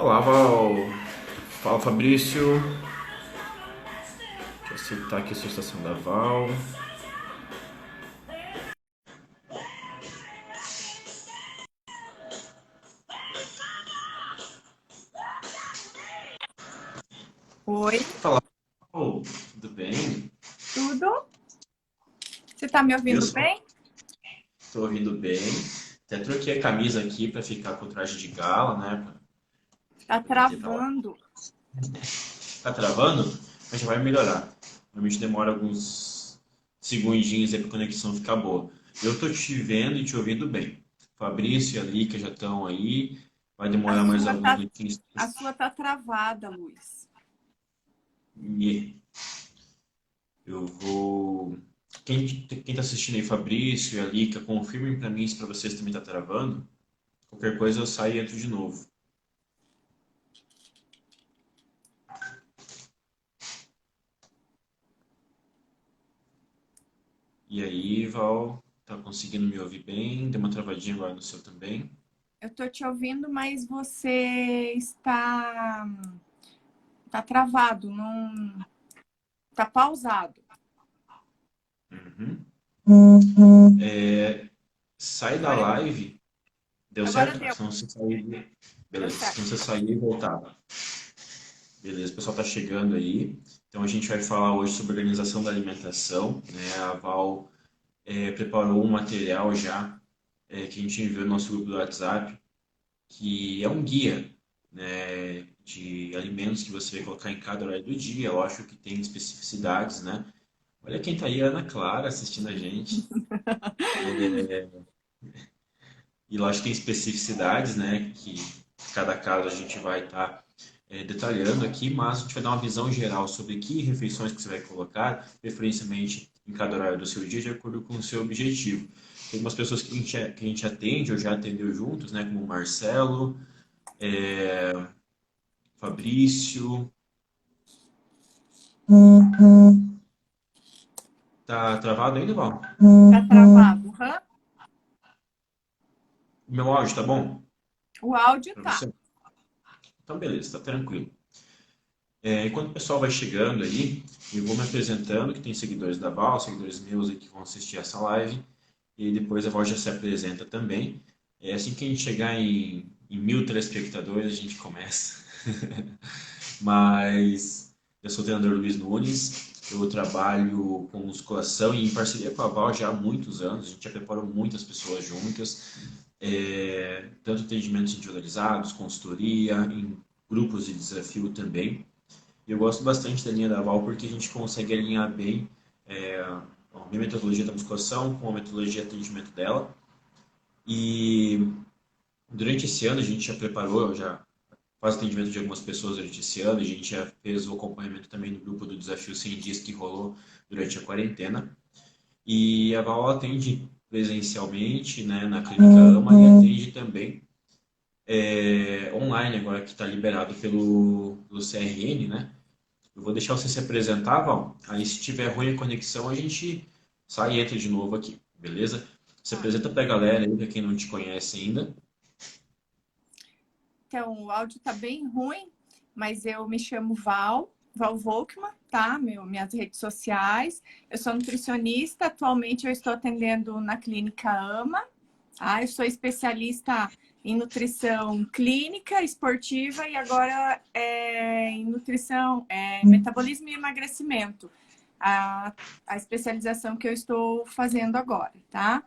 Olá, Val. Fala, Fabrício. Deixa eu aceitar aqui a solicitação da Val. Oi, Fala, Val. Tudo bem? tudo? Você tá me Eu ouvindo só bem? estou ouvindo bem. Até troquei a camisa aqui para ficar com o traje de gala, né? Pra Tá poder ter tal. travando. Tá travando? Mas já vai melhorar. Normalmente demora alguns segundinhos aí para a conexão ficar boa. Eu tô te vendo e te ouvindo bem. Fabrício e a Lica já estão aí. Vai A demorar mais sua alguns tá, minutinhos. a sua tá travada, Luiz. E eu vou. Quem tá assistindo aí, Fabrício e a Lica, confirmem pra mim se pra vocês também tá travando. Qualquer coisa eu saio e entro de novo. E aí, Val, tá conseguindo me ouvir bem? Deu uma travadinha agora no seu também. Eu tô te ouvindo, mas você tá travado, não tá pausado. Uhum. Sai da Agora, live. Deu agora certo? deu, Se não você sair. deu Beleza. Se certo. não você sair e voltar. Beleza, o pessoal tá chegando aí. Então a gente vai falar hoje sobre organização da alimentação, né? A Val preparou um material já que a gente enviou no nosso grupo do WhatsApp, que é um guia, né, de alimentos que você vai colocar em cada horário do dia. Eu acho que tem especificidades, né? Olha quem tá aí, a Ana Clara, assistindo a gente. E lógico que tem especificidades, né, que cada caso a gente vai estar detalhando aqui, mas a gente vai dar uma visão geral sobre que refeições que você vai colocar, preferencialmente em cada horário do seu dia, de acordo com o seu objetivo. Tem algumas pessoas que a gente atende, ou já atendeu juntos, né, como o Marcelo, Fabrício. Tá travado ainda, Val? Tá travado. Hã? O meu áudio tá bom O áudio para tá. você? Então, beleza, tá tranquilo. Enquanto o pessoal vai chegando aí, eu vou me apresentando, que tem seguidores da Val, seguidores meus aí que vão assistir essa live, e depois a Val já se apresenta também. Assim que a gente chegar em 1.000 telespectadores, a gente começa. Mas eu sou o treinador Luiz Nunes, eu trabalho com musculação e em parceria com a Val já há muitos anos, a gente já preparou muitas pessoas juntas, tanto atendimentos individualizados, consultoria, em grupos de desafio também. E eu gosto bastante da linha da Val porque a gente consegue alinhar bem a minha metodologia da musculação com a metodologia de atendimento dela. E durante esse ano a gente já preparou, já faz atendimento de algumas pessoas durante esse ano, a gente já fez o acompanhamento também no grupo do Desafio 100 Dias que rolou durante a quarentena. E a Val atende presencialmente, né, na Clínica AMA e atende também online agora que está liberado pelo CRN, né? Eu vou deixar você se apresentar, Val. Aí, se tiver ruim a conexão, a gente sai e entra de novo aqui, beleza? Se Tá. apresenta pra galera aí, pra quem não te conhece ainda. Então, o áudio tá bem ruim, mas eu me chamo Val Volkmann, tá? Minhas redes sociais. Eu sou nutricionista, atualmente eu estou atendendo na Clínica AMA. Ah, eu sou especialista em nutrição clínica, esportiva e agora em nutrição, metabolismo e emagrecimento. A, a especialização que eu estou fazendo agora, tá?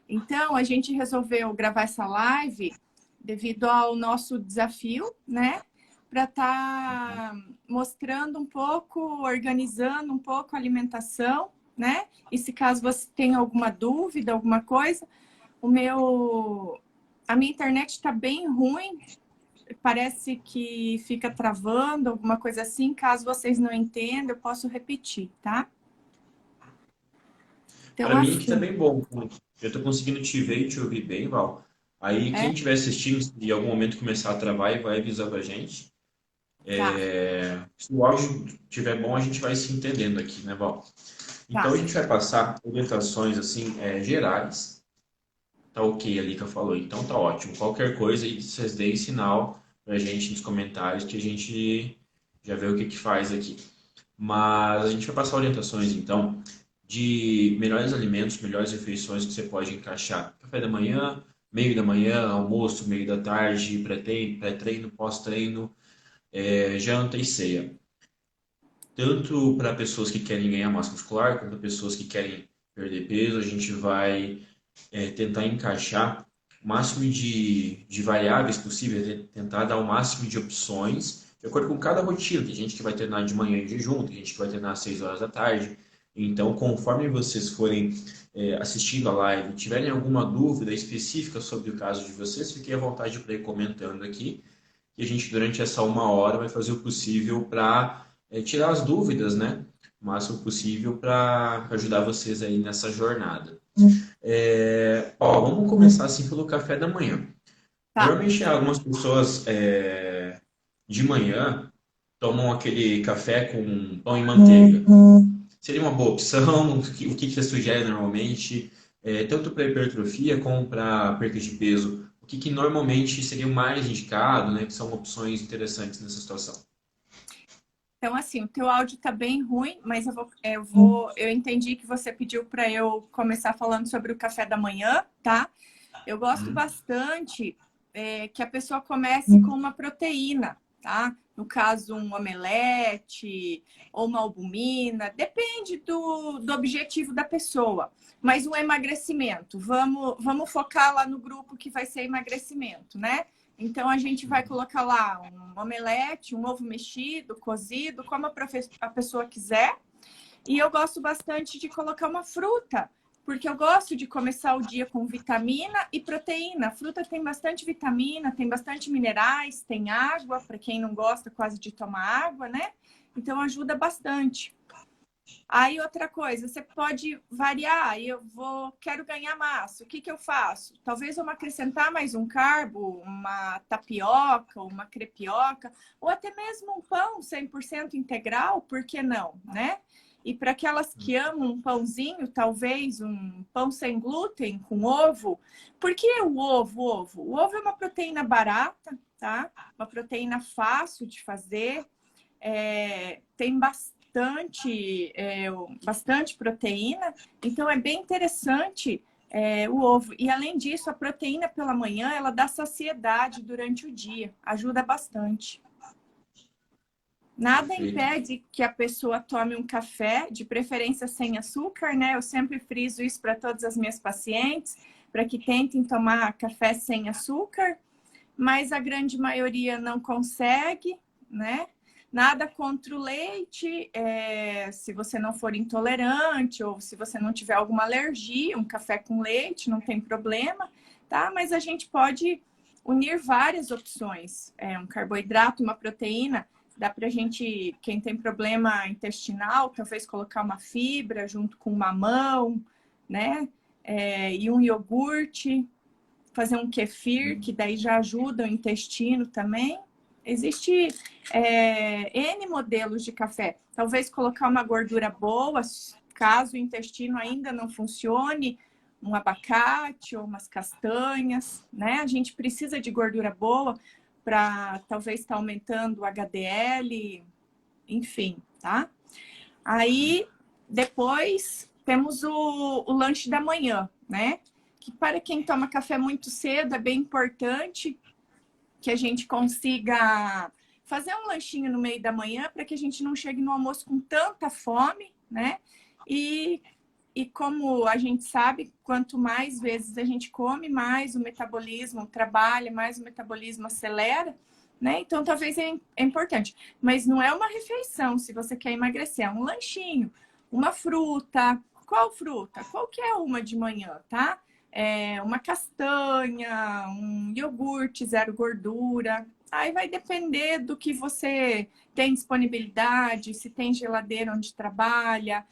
Então, a gente resolveu gravar essa live devido ao nosso desafio, né? Para estar mostrando um pouco, organizando um pouco a alimentação, né? E se caso você tem alguma dúvida, alguma coisa, a minha internet está bem ruim, parece que fica travando, alguma coisa assim. Caso vocês não entendam, eu posso repetir, tá? Então, Para mim aqui tá assim, bem bom. Eu tô conseguindo te ver e te ouvir bem, Val. Aí, quem é? estiver assistindo, se em algum momento começar a travar, vai avisando a gente. Tá, Se o áudio estiver bom, a gente vai se entendendo aqui, né, Val? Então, tá. a gente vai passar orientações, assim, gerais. Tá ok ali que eu falou. Então, tá ótimo. Qualquer coisa, aí vocês deem sinal pra gente nos comentários que a gente já vê o que que faz aqui. Mas a gente vai passar orientações, então, de melhores alimentos, melhores refeições que você pode encaixar. Café da manhã, meio da manhã, almoço, meio da tarde, pré-treino, pós-treino, janta e ceia. Tanto para pessoas que querem ganhar massa muscular, quanto para pessoas que querem perder peso, a gente vai tentar encaixar o máximo de variáveis possíveis, tentar dar o máximo de opções, de acordo com cada rotina. Tem gente que vai treinar de manhã em jejum, tem gente que vai treinar às 6 horas da tarde. Então, conforme vocês forem assistindo a live e tiverem alguma dúvida específica sobre o caso de vocês, fiquem à vontade para ir comentando aqui. E a gente, durante essa 1 hora, vai fazer o possível para tirar as dúvidas, né? O máximo possível para ajudar vocês aí nessa jornada. Vamos começar assim pelo café da manhã. Tá. Normalmente algumas pessoas de manhã tomam aquele café com pão e manteiga. Seria uma boa opção? O que você sugere normalmente? Tanto para hipertrofia como para perda de peso? O que normalmente seria o mais indicado, né? Que são opções interessantes nessa situação. Então, assim, o teu áudio tá bem ruim, mas eu entendi que você pediu para eu começar falando sobre o café da manhã, tá? Eu gosto bastante que a pessoa comece com uma proteína, tá? No caso, um omelete ou uma albumina, depende do objetivo da pessoa. Mas um emagrecimento, vamos focar lá no grupo que vai ser emagrecimento, né? Então, a gente vai colocar lá um omelete, um ovo mexido, cozido, como a pessoa quiser. E eu gosto bastante de colocar uma fruta, porque eu gosto de começar o dia com vitamina e proteína. A fruta tem bastante vitamina, tem bastante minerais, tem água, para quem não gosta quase de tomar água, né? Então, ajuda bastante. Aí, outra coisa, você pode variar. Quero ganhar massa. O que eu faço? Talvez eu acrescentar mais um carbo, uma tapioca, uma crepioca, ou até mesmo um pão 100% integral, por que não, né? E para aquelas que amam um pãozinho, talvez um pão sem glúten com ovo. Por que o ovo? O ovo é uma proteína barata, tá? Uma proteína fácil de fazer. Tem bastante proteína, então é bem interessante o ovo. E além disso, a proteína pela manhã, ela dá saciedade durante o dia, ajuda bastante. Nada impede que a pessoa tome um café, de preferência sem açúcar, né? Eu sempre friso isso para todas as minhas pacientes, para que tentem tomar café sem açúcar, mas a grande maioria não consegue, né? Nada contra o leite, se você não for intolerante ou se você não tiver alguma alergia, um café com leite não tem problema, tá? Mas a gente pode unir várias opções, um carboidrato, uma proteína, dá pra gente, quem tem problema intestinal, talvez colocar uma fibra junto com mamão, né? E um iogurte, fazer um kefir, que daí já ajuda o intestino também. Existe N modelos de café. Talvez colocar uma gordura boa, caso o intestino ainda não funcione, um abacate ou umas castanhas, né? A gente precisa de gordura boa para talvez estar aumentando o HDL, enfim, tá? Aí, depois, temos o lanche da manhã, né? Que para quem toma café muito cedo é bem importante que a gente consiga fazer um lanchinho no meio da manhã para que a gente não chegue no almoço com tanta fome, né? E como a gente sabe, quanto mais vezes a gente come, mais o metabolismo trabalha, mais o metabolismo acelera, né? Então, talvez é importante. Mas não é uma refeição, se você quer emagrecer. É um lanchinho, uma fruta. Qual fruta? Qualquer uma de manhã, tá? Uma castanha, um iogurte zero gordura. Aí vai depender do que você tem disponibilidade, se tem geladeira onde trabalha.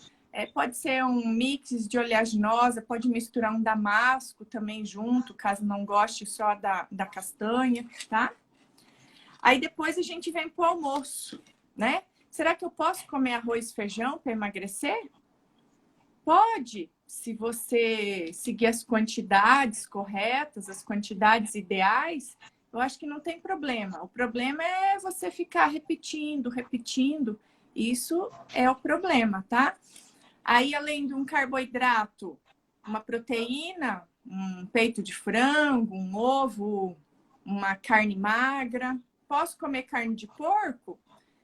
Pode ser um mix de oleaginosa, pode misturar um damasco também junto, caso não goste só da castanha, tá? Aí depois a gente vem pro almoço, né? Será que eu posso comer arroz e feijão para emagrecer? Pode, se você seguir as quantidades corretas, as quantidades ideais, eu acho que não tem problema. O problema é você ficar repetindo, repetindo. Isso é o problema, tá? Aí, além de um carboidrato, uma proteína, um peito de frango, um ovo, uma carne magra. Posso comer carne de porco?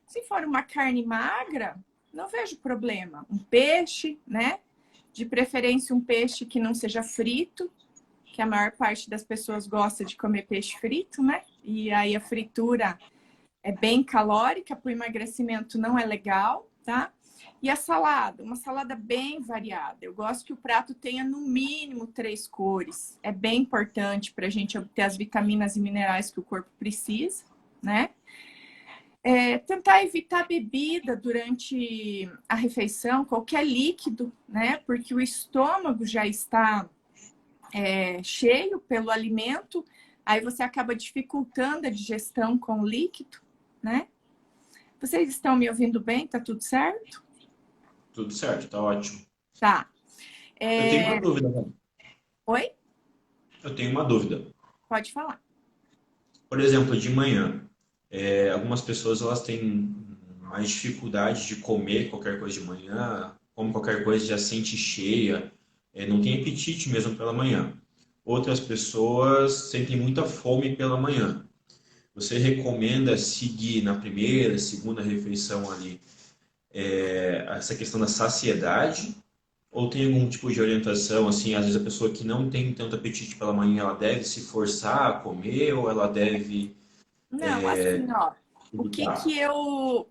Se for uma carne magra, não vejo problema. Um peixe, né? De preferência um peixe que não seja frito, que a maior parte das pessoas gosta de comer peixe frito, né? E aí a fritura é bem calórica, para o emagrecimento não é legal, tá? E a salada, uma salada bem variada. Eu gosto que o prato tenha no mínimo 3 cores. É bem importante para a gente obter as vitaminas e minerais que o corpo precisa, né? Tentar evitar bebida durante a refeição, qualquer líquido, né? Porque o estômago já está cheio pelo alimento, aí você acaba dificultando a digestão com o líquido, né? Vocês estão me ouvindo bem? Tá tudo certo? Tudo certo, tá ótimo. Tá. Eu tenho uma dúvida, né? Oi? Eu tenho uma dúvida. Pode falar. Por exemplo, de manhã, algumas pessoas elas têm mais dificuldade de comer qualquer coisa de manhã, come qualquer coisa já sente cheia, não tem apetite mesmo pela manhã. Outras pessoas sentem muita fome pela manhã. Você recomenda seguir na primeira, segunda refeição ali essa questão da saciedade? Ou tem algum tipo de orientação, assim, às vezes a pessoa que não tem tanto apetite pela manhã, ela deve se forçar a comer ou ela deve Não, assim, ó, evitar?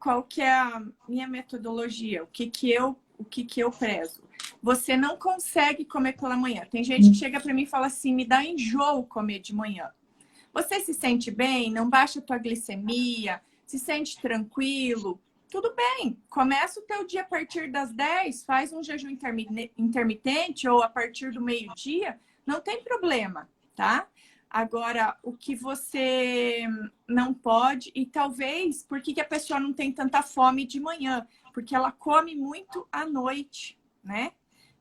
qual que é a minha metodologia? O que que eu prezo? Você não consegue comer pela manhã. Tem gente que chega para mim e fala assim, me dá enjoo comer de manhã. Você se sente bem? Não baixa a tua glicemia? Se sente tranquilo? Tudo bem. Começa o teu dia a partir das 10, faz um jejum intermitente ou a partir do meio-dia, não tem problema, tá? Agora, o que você não pode, e talvez, por que a pessoa não tem tanta fome de manhã? Porque ela come muito à noite, né?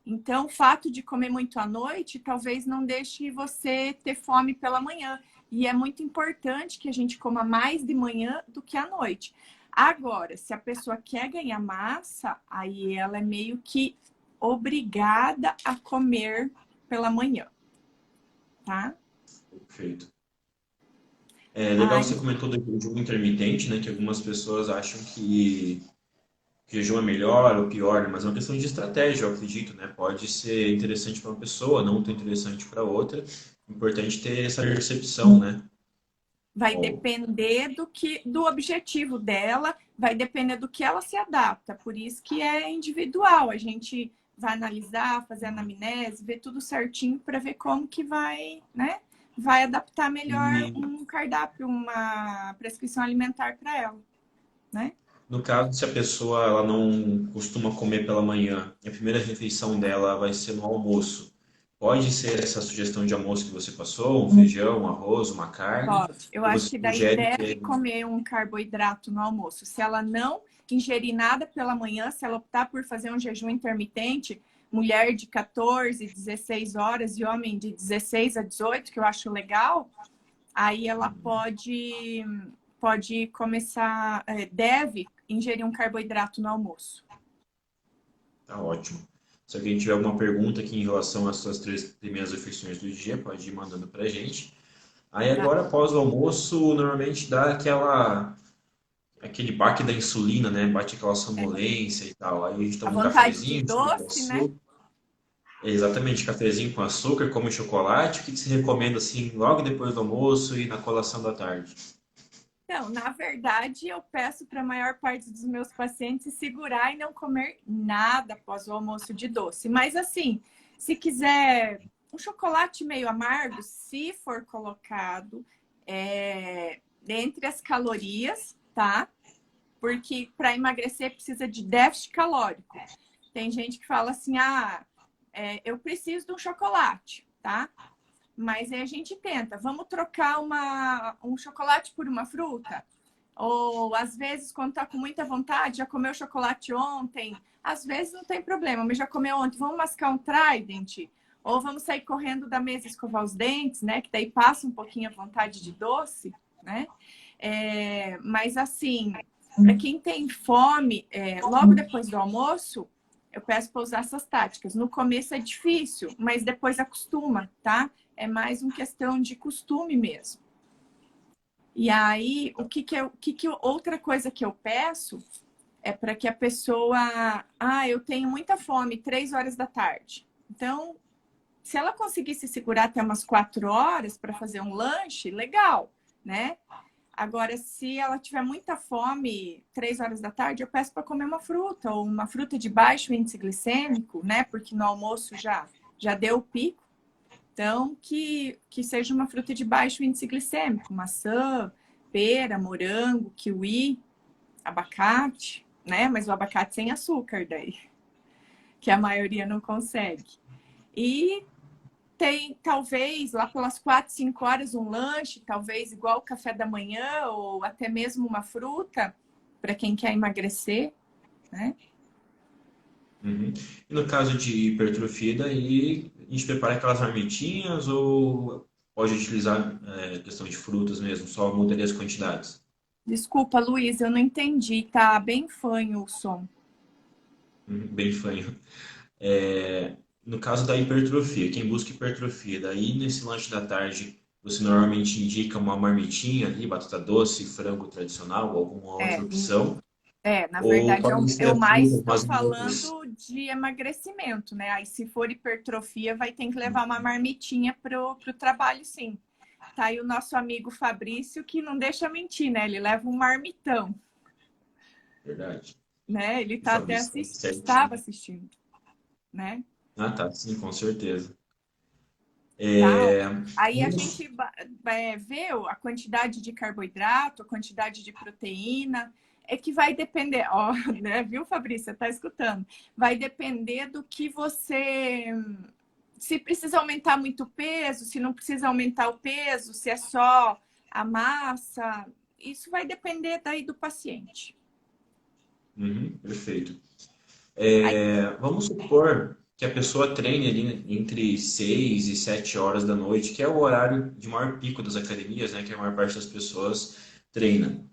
Então, o fato de comer muito à noite talvez não deixe você ter fome pela manhã. E é muito importante que a gente coma mais de manhã do que à noite. Agora, se a pessoa quer ganhar massa, aí ela é meio que obrigada a comer pela manhã, tá? Perfeito. É legal que Ai, você comentou do jejum intermitente, né? Que algumas pessoas acham que jejum é melhor ou pior, né? Mas é uma questão de estratégia, eu acredito, né? Pode ser interessante para uma pessoa, não tão interessante para outra. Importante ter essa percepção, né? vai Ou, depender do objetivo dela, vai depender do que ela se adapta. Por isso que é individual. A gente vai analisar, fazer anamnese, ver tudo certinho para ver como que vai, né? Vai adaptar melhor e um cardápio, uma prescrição alimentar para ela, né? no caso, se a pessoa ela não costuma comer pela manhã, e a primeira refeição dela vai ser no almoço, pode ser essa sugestão de almoço que você passou, um feijão, um arroz, uma carne, Pode. Eu ou acho você que daí sugere deve que comer um carboidrato no almoço. Se ela não ingerir nada pela manhã, se ela optar por fazer um jejum intermitente, mulher de 14, 16 horas e homem de 16 a 18, que eu acho legal, aí ela pode começar, deve ingerir um carboidrato no almoço. tá ótimo. Se alguém tiver alguma pergunta aqui em relação às suas 3 primeiras refeições do dia, pode ir mandando pra gente. Aí Tá? agora, após o almoço, normalmente dá aquele baque da insulina, né? Bate aquela sonolência e tal. Aí a gente A toma um vontade de cafezinho, com doce, né? açúcar. Exatamente, cafezinho com açúcar, come chocolate. O que que se recomenda assim, logo depois do almoço e na colação da tarde? Então, na verdade, eu peço para a maior parte dos meus pacientes segurar e não comer nada após o almoço de doce. Mas assim, se quiser um chocolate meio amargo, se for colocado entre as calorias, tá? Porque para emagrecer precisa de déficit calórico. Tem gente que fala assim, eu preciso de um chocolate, tá? Mas aí a gente tenta, vamos trocar um chocolate por uma fruta? Ou às vezes, quando tá com muita vontade, já comeu chocolate ontem, às vezes não tem problema, mas já comeu ontem, vamos mascar um Trident? Ou vamos sair correndo da mesa escovar os dentes, né? Que daí passa um pouquinho a vontade de doce, né? Mas assim, para quem tem fome, logo depois do almoço, eu peço para usar essas táticas. No começo é difícil, mas depois acostuma, tá? É mais uma questão de costume mesmo. E aí, outra coisa que eu peço é para que a pessoa... eu tenho muita fome, 3 horas da tarde. Então, se ela conseguir se segurar até umas 4 horas para fazer um lanche, legal, né? Agora, se ela tiver muita fome, 3 horas da tarde, eu peço para comer uma fruta, ou uma fruta de baixo índice glicêmico, né? Porque no almoço já deu o pico. Então, que seja uma fruta de baixo índice glicêmico, maçã, pera, morango, kiwi, abacate, né? Mas o abacate sem açúcar daí, que a maioria não consegue. E tem, talvez, lá pelas 4, 5 horas, um lanche, talvez igual o café da manhã, ou até mesmo uma fruta, para quem quer emagrecer, né? Uhum. E no caso de hipertrofia, daí a gente prepara aquelas marmitinhas ou pode utilizar questão de frutas mesmo, só mudaria as quantidades? Desculpa, Luiz, eu não entendi, tá bem fanho o som. Bem fanho. É, no caso da hipertrofia, quem busca hipertrofia, daí nesse lanche da tarde, você normalmente indica uma marmitinha ali, batata doce, frango tradicional, ou alguma outra É, opção, na ou verdade, pode eu ser mais frutas estou mais moles. falando de emagrecimento, né? Aí, se for hipertrofia, vai ter que levar uma marmitinha pro trabalho, sim. Tá aí o nosso amigo Fabrício, que não deixa mentir, né? Ele leva um marmitão, Verdade. né? Ele O tá até Fabrício sabe estava certinho. assistindo, né? Ah, tá, sim, com certeza. Tá? É, Aí a vamos. gente vê a quantidade de carboidrato, a quantidade de proteína, é que vai depender, ó, né? Viu, Fabrício? Você tá escutando? Vai depender do que você... Se precisa aumentar muito o peso, se não precisa aumentar o peso, se é só a massa, isso vai depender daí do paciente. Uhum, perfeito. Aí, Vamos supor que a pessoa treine ali entre 6 e 7 horas da noite, que é o horário de maior pico das academias, né? Que a maior parte das pessoas treina.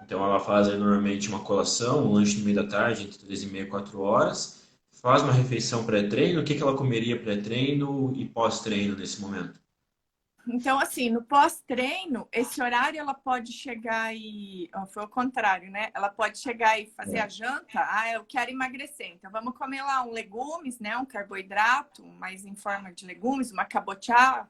Então ela faz aí, normalmente uma colação, um lanche no meio da tarde, entre 3 e meia e 4 horas, faz uma refeição pré-treino, o que que ela comeria pré-treino e pós-treino nesse momento? então, assim, no pós-treino, esse horário ela pode chegar e... Ó, foi o contrário, né? Ela pode chegar e fazer a janta. Eu quero emagrecer. Então, vamos comer lá um legumes, né? Um carboidrato, mas em forma de legumes, uma cabotiá,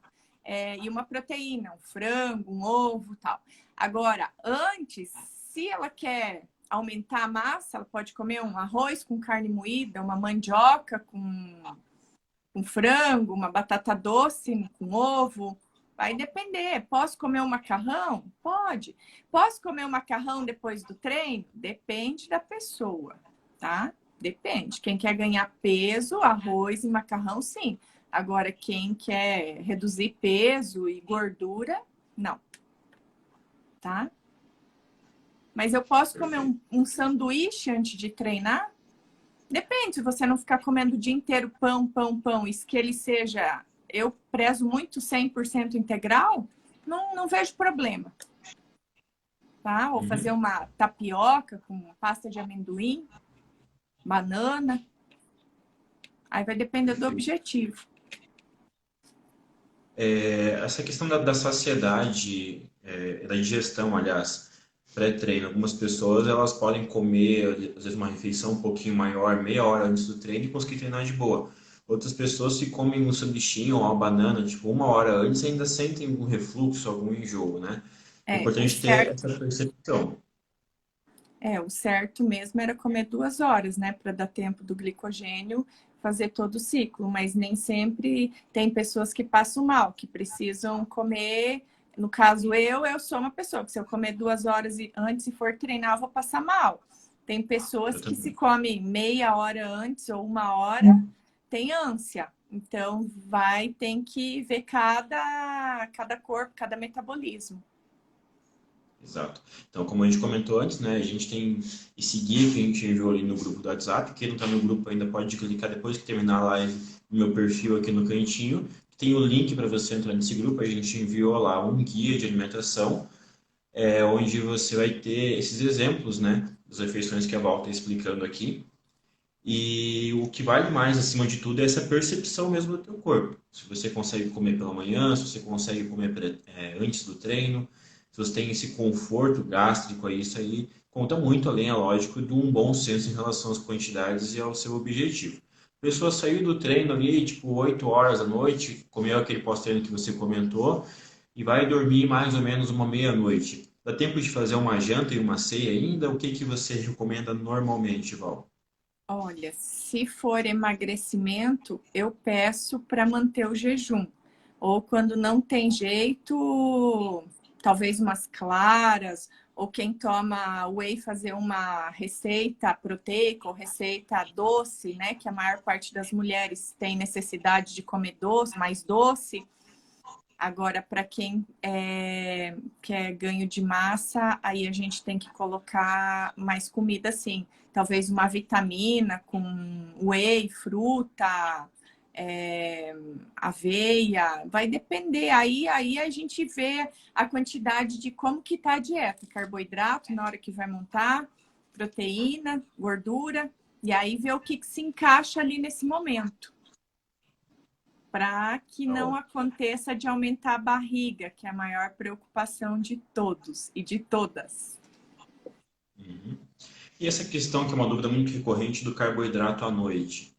e uma proteína, um frango, um ovo, tal. Agora, antes, se ela quer aumentar a massa, ela pode comer um arroz com carne moída, uma mandioca com frango, uma batata doce com ovo. Vai depender. Posso comer um macarrão? Pode. Posso comer um macarrão depois do treino? Depende da pessoa, tá? Depende. Quem quer ganhar peso, arroz e macarrão, sim. Agora, quem quer reduzir peso e gordura, não, tá? Mas eu posso comer Perfeito. um sanduíche antes de treinar? Depende, se você não ficar comendo o dia inteiro pão, pão, pão, e que ele seja, eu prezo muito 100% integral, não vejo problema, tá? Ou fazer Uhum. uma tapioca com pasta de amendoim, banana, aí vai depender do Perfeito. objetivo. Essa questão da saciedade, da digestão, aliás, pré-treino, algumas pessoas elas podem comer, às vezes, uma refeição um pouquinho maior, meia hora antes do treino e conseguir treinar de boa. Outras pessoas, se comem um sanduichinho ou uma banana, tipo, uma hora antes, ainda sentem algum refluxo, algum enjoo, né? É O importante ter certo, essa percepção. o certo mesmo era comer 2 horas, né? Para dar tempo do glicogênio fazer todo o ciclo, mas nem sempre tem pessoas que passam mal, que precisam comer. No caso, eu sou uma pessoa que se eu comer 2 horas antes e for treinar, eu vou passar mal. Tem pessoas Eu que se também. comem meia hora antes ou uma hora, tem ânsia. Então, tem que ver cada corpo, cada metabolismo. Exato. Então, como a gente comentou antes, né, a gente tem esse guia que a gente enviou ali no grupo do WhatsApp. Quem não está no grupo ainda pode clicar depois que terminar a live no meu perfil aqui no cantinho. Tem o link para você entrar nesse grupo. A gente enviou lá um guia de alimentação, onde você vai ter esses exemplos, né, das refeições que a Val está explicando aqui. E o que vale mais, acima de tudo, é essa percepção mesmo do teu corpo. Se você consegue comer pela manhã, se você consegue comer antes do treino, se você tem esse conforto gástrico aí, isso aí conta muito, além, é lógico, de um bom senso em relação às quantidades e ao seu objetivo. A pessoa saiu do treino ali, tipo, 8 horas da noite, comeu aquele pós-treino que você comentou, e vai dormir mais ou menos uma meia-noite. Dá tempo de fazer uma janta e uma ceia ainda? O que que você recomenda normalmente, Val? Olha, se for emagrecimento, eu peço para manter o jejum. Ou quando não tem jeito, talvez umas claras, ou quem toma whey fazer uma receita proteica ou receita doce, né? Que a maior parte das mulheres tem necessidade de comer doce, mais doce. Agora, para quem quer ganho de massa, aí a gente tem que colocar mais comida, assim. Talvez uma vitamina com whey, fruta, aveia. Vai depender. Aí a gente vê a quantidade de como que tá a dieta. Carboidrato na hora que vai montar, proteína, gordura. E aí vê o que se encaixa ali nesse momento para que não aconteça de aumentar a barriga, que é a maior preocupação de todos e de todas. Uhum. E essa questão que é uma dúvida muito recorrente do carboidrato à noite.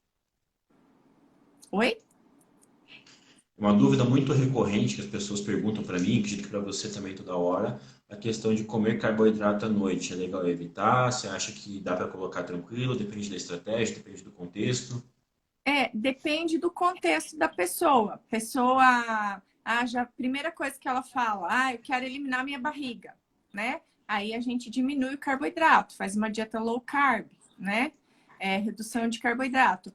Oi? É uma dúvida muito recorrente que as pessoas perguntam para mim, acredito que para você também toda hora, a questão de comer carboidrato à noite. É legal evitar? Você acha que dá para colocar tranquilo? Depende da estratégia, depende do contexto? Depende do contexto da pessoa. Pessoa, já a primeira coisa que ela fala, eu quero eliminar minha barriga, né? Aí a gente diminui o carboidrato, faz uma dieta low carb, né? Redução de carboidrato.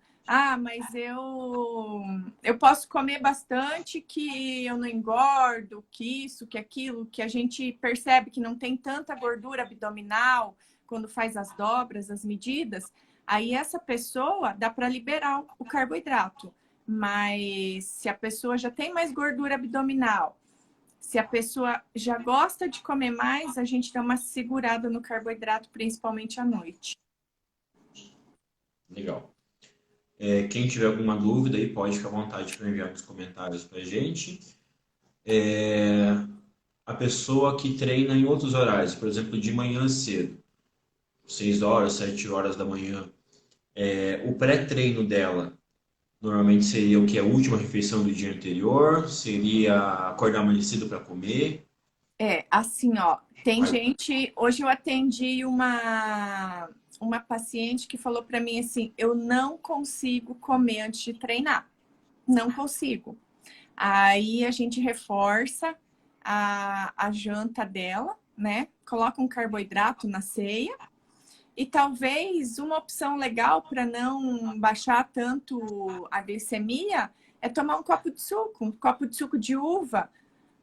Mas eu posso comer bastante que eu não engordo, que isso, que aquilo, que a gente percebe que não tem tanta gordura abdominal quando faz as dobras, as medidas. Aí essa pessoa dá para liberar o carboidrato. Mas se a pessoa já tem mais gordura abdominal, se a pessoa já gosta de comer mais, a gente dá uma segurada no carboidrato, principalmente à noite. Legal. Quem tiver alguma dúvida aí pode ficar à vontade para enviar nos comentários para a gente. A pessoa que treina em outros horários, por exemplo, de manhã cedo, 6 horas, 7 horas da manhã, o pré-treino dela normalmente seria o que? A última refeição do dia anterior? Seria acordar mais cedo para comer? Assim, ó, tem Vai. gente. Hoje eu atendi uma paciente que falou para mim assim: eu não consigo comer antes de treinar. Não consigo. Aí a gente reforça a janta dela, né? Coloca um carboidrato na ceia. E talvez uma opção legal para não baixar tanto a glicemia é tomar um copo de suco de uva.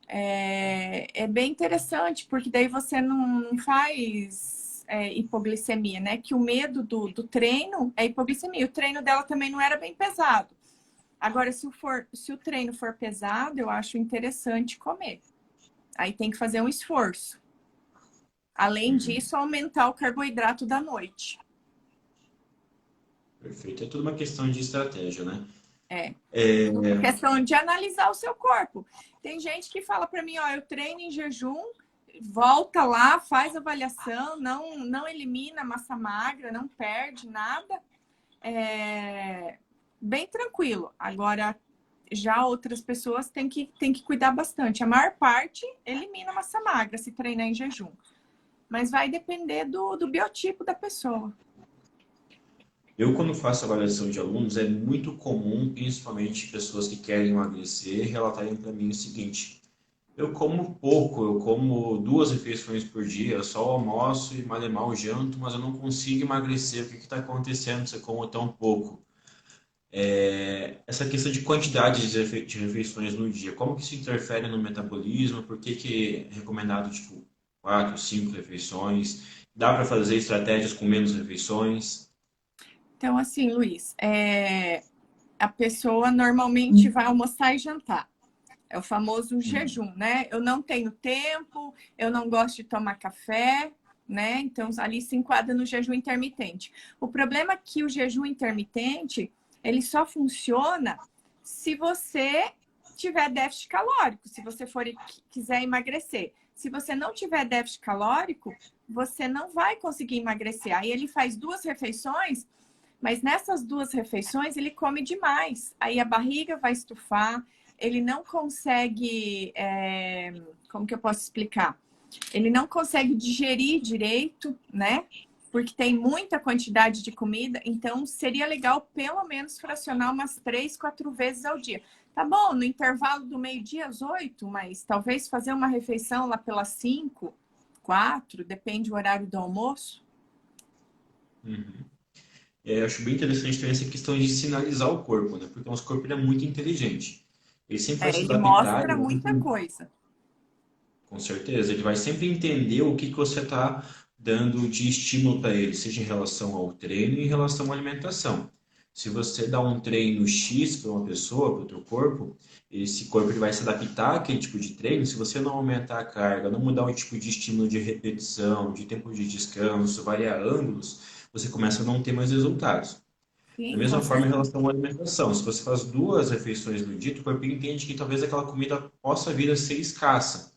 É bem interessante, porque daí você não faz hipoglicemia, né? Que o medo do treino é hipoglicemia. O treino dela também não era bem pesado. Agora, se o treino for pesado, eu acho interessante comer. Aí tem que fazer um esforço. Além Uhum. disso, aumentar o carboidrato da noite. Perfeito. É tudo uma questão de estratégia, né? É. É, Tudo questão de analisar o seu corpo. Tem gente que fala para mim, eu treino em jejum, volta lá, faz avaliação, não elimina massa magra, não perde nada. Bem tranquilo. Agora, já outras pessoas têm que cuidar bastante. A maior parte elimina massa magra se treinar em jejum. Mas vai depender do biotipo da pessoa. Eu, quando faço avaliação de alunos, é muito comum, principalmente pessoas que querem emagrecer, relatarem para mim o seguinte: eu como pouco, eu como 2 refeições por dia, eu só almoço e mal e mal janto, mas eu não consigo emagrecer. O que está acontecendo? Você come tão pouco? Essa questão de quantidade de refeições no dia, como que isso interfere no metabolismo? Por que que é recomendado tipo 4, 5 refeições? Dá para fazer estratégias com menos refeições? Então, assim, Luiz, a pessoa normalmente vai almoçar e jantar. É o famoso jejum, né? Eu não tenho tempo, eu não gosto de tomar café, né? Então, ali se enquadra no jejum intermitente. O problema é que o jejum intermitente, ele só funciona se você tiver déficit calórico, se você quiser emagrecer. Se você não tiver déficit calórico, você não vai conseguir emagrecer. Aí ele faz 2 refeições, mas nessas 2 refeições ele come demais. Aí a barriga vai estufar, ele não consegue, como que eu posso explicar? Ele não consegue digerir direito, né? Porque tem muita quantidade de comida, então seria legal pelo menos fracionar umas 3, 4 vezes ao dia. Tá bom, no intervalo do meio-dia às 8, mas talvez fazer uma refeição lá pelas 5, 4, depende do horário do almoço. Uhum. Eu acho bem interessante também essa questão de sinalizar o corpo, né? Porque o nosso corpo ele é muito inteligente. Ele sempre vai se Ele adaptar, mostra muita coisa. com certeza. Ele vai sempre entender o que que você está dando de estímulo para ele, seja em relação ao treino e em relação à alimentação. Se você dá um treino X para uma pessoa, para o teu corpo, esse corpo ele vai se adaptar àquele tipo de treino. Se você não aumentar a carga, não mudar o tipo de estímulo de repetição, de tempo de descanso, variar ângulos, você começa a não ter mais resultados. Da Sim, com mesma forma, em certeza. relação à alimentação, se você faz 2 refeições no dia, o corpo entende que talvez aquela comida possa vir a ser escassa.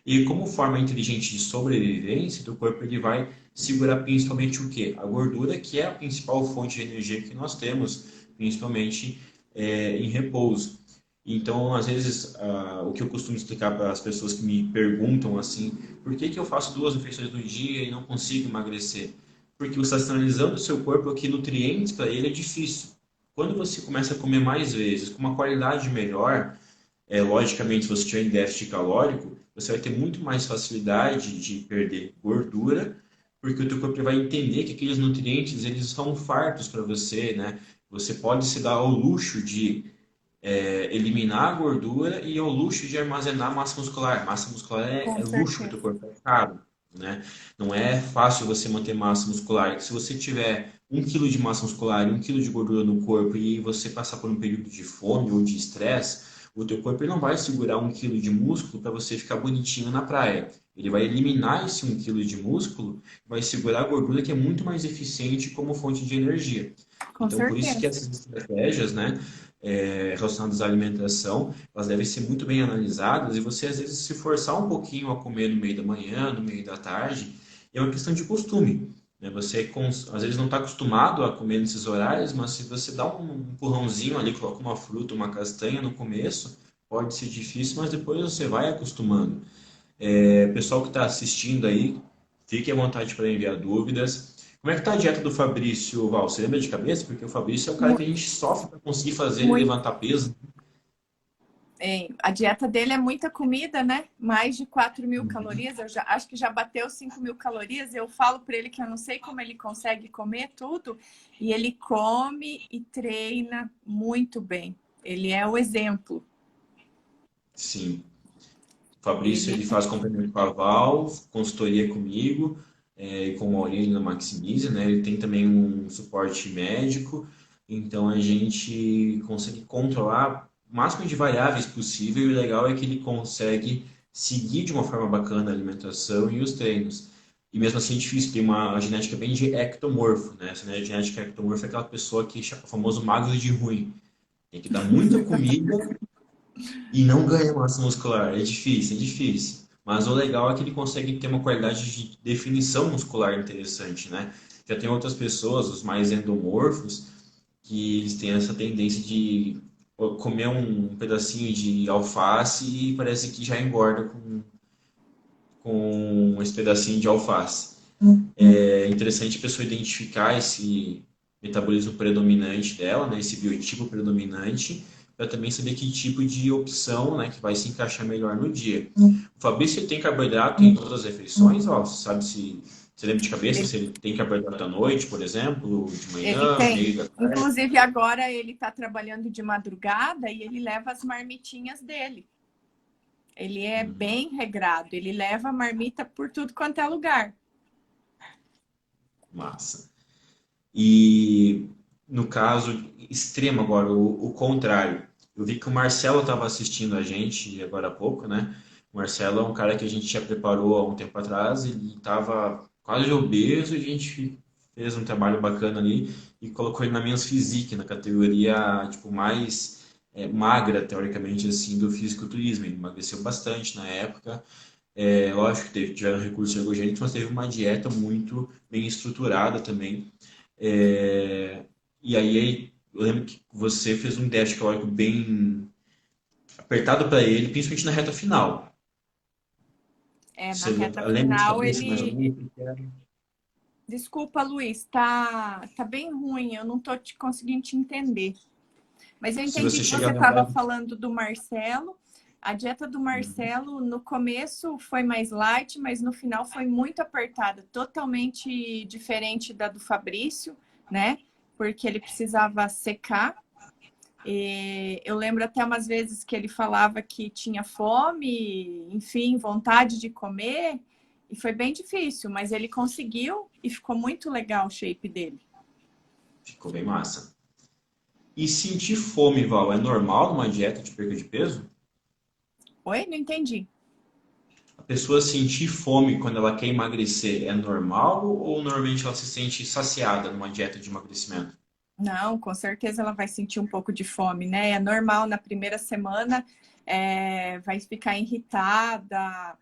E como forma inteligente de sobrevivência, o corpo ele vai segurar principalmente o quê? A gordura, que é a principal fonte de energia que nós temos, principalmente em repouso. Então, às vezes, o que eu costumo explicar para as pessoas que me perguntam assim, por que que eu faço 2 refeições no dia e não consigo emagrecer? Porque você está sinalizando o seu corpo que nutrientes para ele é difícil. Quando você começa a comer mais vezes, com uma qualidade melhor, logicamente, se você tiver em déficit calórico, você vai ter muito mais facilidade de perder gordura, porque o teu corpo vai entender que aqueles nutrientes eles são fartos para você, né? Você pode se dar ao luxo de eliminar a gordura e ao luxo de armazenar massa muscular. Massa muscular é Com luxo para o teu certeza. corpo, é caro, né? Não é fácil você manter massa muscular. Se você tiver 1 quilo de massa muscular e 1 quilo de gordura no corpo e você passar por um período de fome ou de estresse, o teu corpo ele não vai segurar 1 quilo de músculo para você ficar bonitinho na praia. Ele vai eliminar esse 1 quilo de músculo, vai segurar a gordura que é muito mais eficiente como fonte de energia. Com Então, por isso que certeza. essas estratégias, né, relacionadas à alimentação, elas devem ser muito bem analisadas e você, às vezes, se forçar um pouquinho a comer no meio da manhã, no meio da tarde, é uma questão de costume. Né? Você, às vezes, não está acostumado a comer nesses horários, mas se você dá um empurrãozinho ali, coloca uma fruta, uma castanha no começo, pode ser difícil, mas depois você vai acostumando. Pessoal que está assistindo aí, fique à vontade para enviar dúvidas. Como é que tá a dieta do Fabrício, Val? Você lembra de cabeça? Porque o Fabrício é o cara que a gente sofre para conseguir fazer ele Muito. levantar peso. A dieta dele é muita comida, né? Mais de 4.000 calorias. Eu já acho que já bateu 5.000 calorias. Eu falo para ele que eu não sei como ele consegue comer tudo. E ele come e treina muito bem. Ele é o exemplo. Sim. O Fabrício Ele ele faz acompanhamento com a Val, consultoria comigo, e com o Maurílio na Maximize, né? Ele tem também um suporte médico, então a gente consegue controlar o máximo de variáveis possível e o legal é que ele consegue seguir de uma forma bacana a alimentação e os treinos. E mesmo assim é difícil, tem uma genética bem de ectomorfo, né? Essa genética ectomorfo é aquela pessoa que é o famoso magro de ruim. Tem que dar muita comida e não ganha massa muscular. É difícil, é difícil. Mas o legal é que ele consegue ter uma qualidade de definição muscular interessante, né? Já tem outras pessoas, os mais endomorfos, que eles têm essa tendência de comer um pedacinho de alface e parece que já engorda com esse pedacinho de alface. É interessante a pessoa identificar esse metabolismo predominante dela, né, esse biotipo predominante, para também saber que tipo de opção, né, que vai se encaixar melhor no dia. O Fabrício tem carboidrato em todas as refeições, ó, você sabe se você lembra de cabeça se ele tem carboidrato à noite, por exemplo, de Ele manhã, tem. meio da tarde? Inclusive, agora ele está trabalhando de madrugada e ele leva as marmitinhas dele. Ele é bem regrado. Ele leva a marmita por tudo quanto é lugar. Massa. E no caso extremo agora, o contrário. Eu vi que o Marcelo estava assistindo a gente agora há pouco, né? O Marcelo é um cara que a gente já preparou há um tempo atrás, ele estava quase obeso e a gente fez um trabalho bacana ali e colocou ele na Men's Physique, na categoria tipo mais magra, teoricamente, assim, do fisiculturismo. Ele emagreceu bastante na época. Lógico que tiveram recursos ergogênicos, mas teve uma dieta muito bem estruturada também. É, e aí, eu lembro que você fez um déficit calórico bem apertado para ele, principalmente na reta final. Na Você reta lembra de final, cabeça mais ou ele... menos o que era? Desculpa, Luiz, tá bem ruim, eu não tô conseguindo te entender. Mas eu Se entendi você que chegar você a lembrar, estava falando do Marcelo. A dieta do Marcelo, no começo foi mais light, mas no final foi muito apertada, totalmente diferente da do Fabrício, né? Porque ele precisava secar. E eu lembro até umas vezes que ele falava que tinha fome, enfim, vontade de comer, e foi bem difícil, mas ele conseguiu e ficou muito legal o shape dele. ficou bem massa. E sentir fome, Val, é normal numa dieta de perda de peso? Oi? Não entendi. A pessoa sentir fome quando ela quer emagrecer é normal ou normalmente ela se sente saciada numa dieta de emagrecimento? Não, com certeza ela vai sentir um pouco de fome, né? É normal na primeira semana, vai ficar irritada,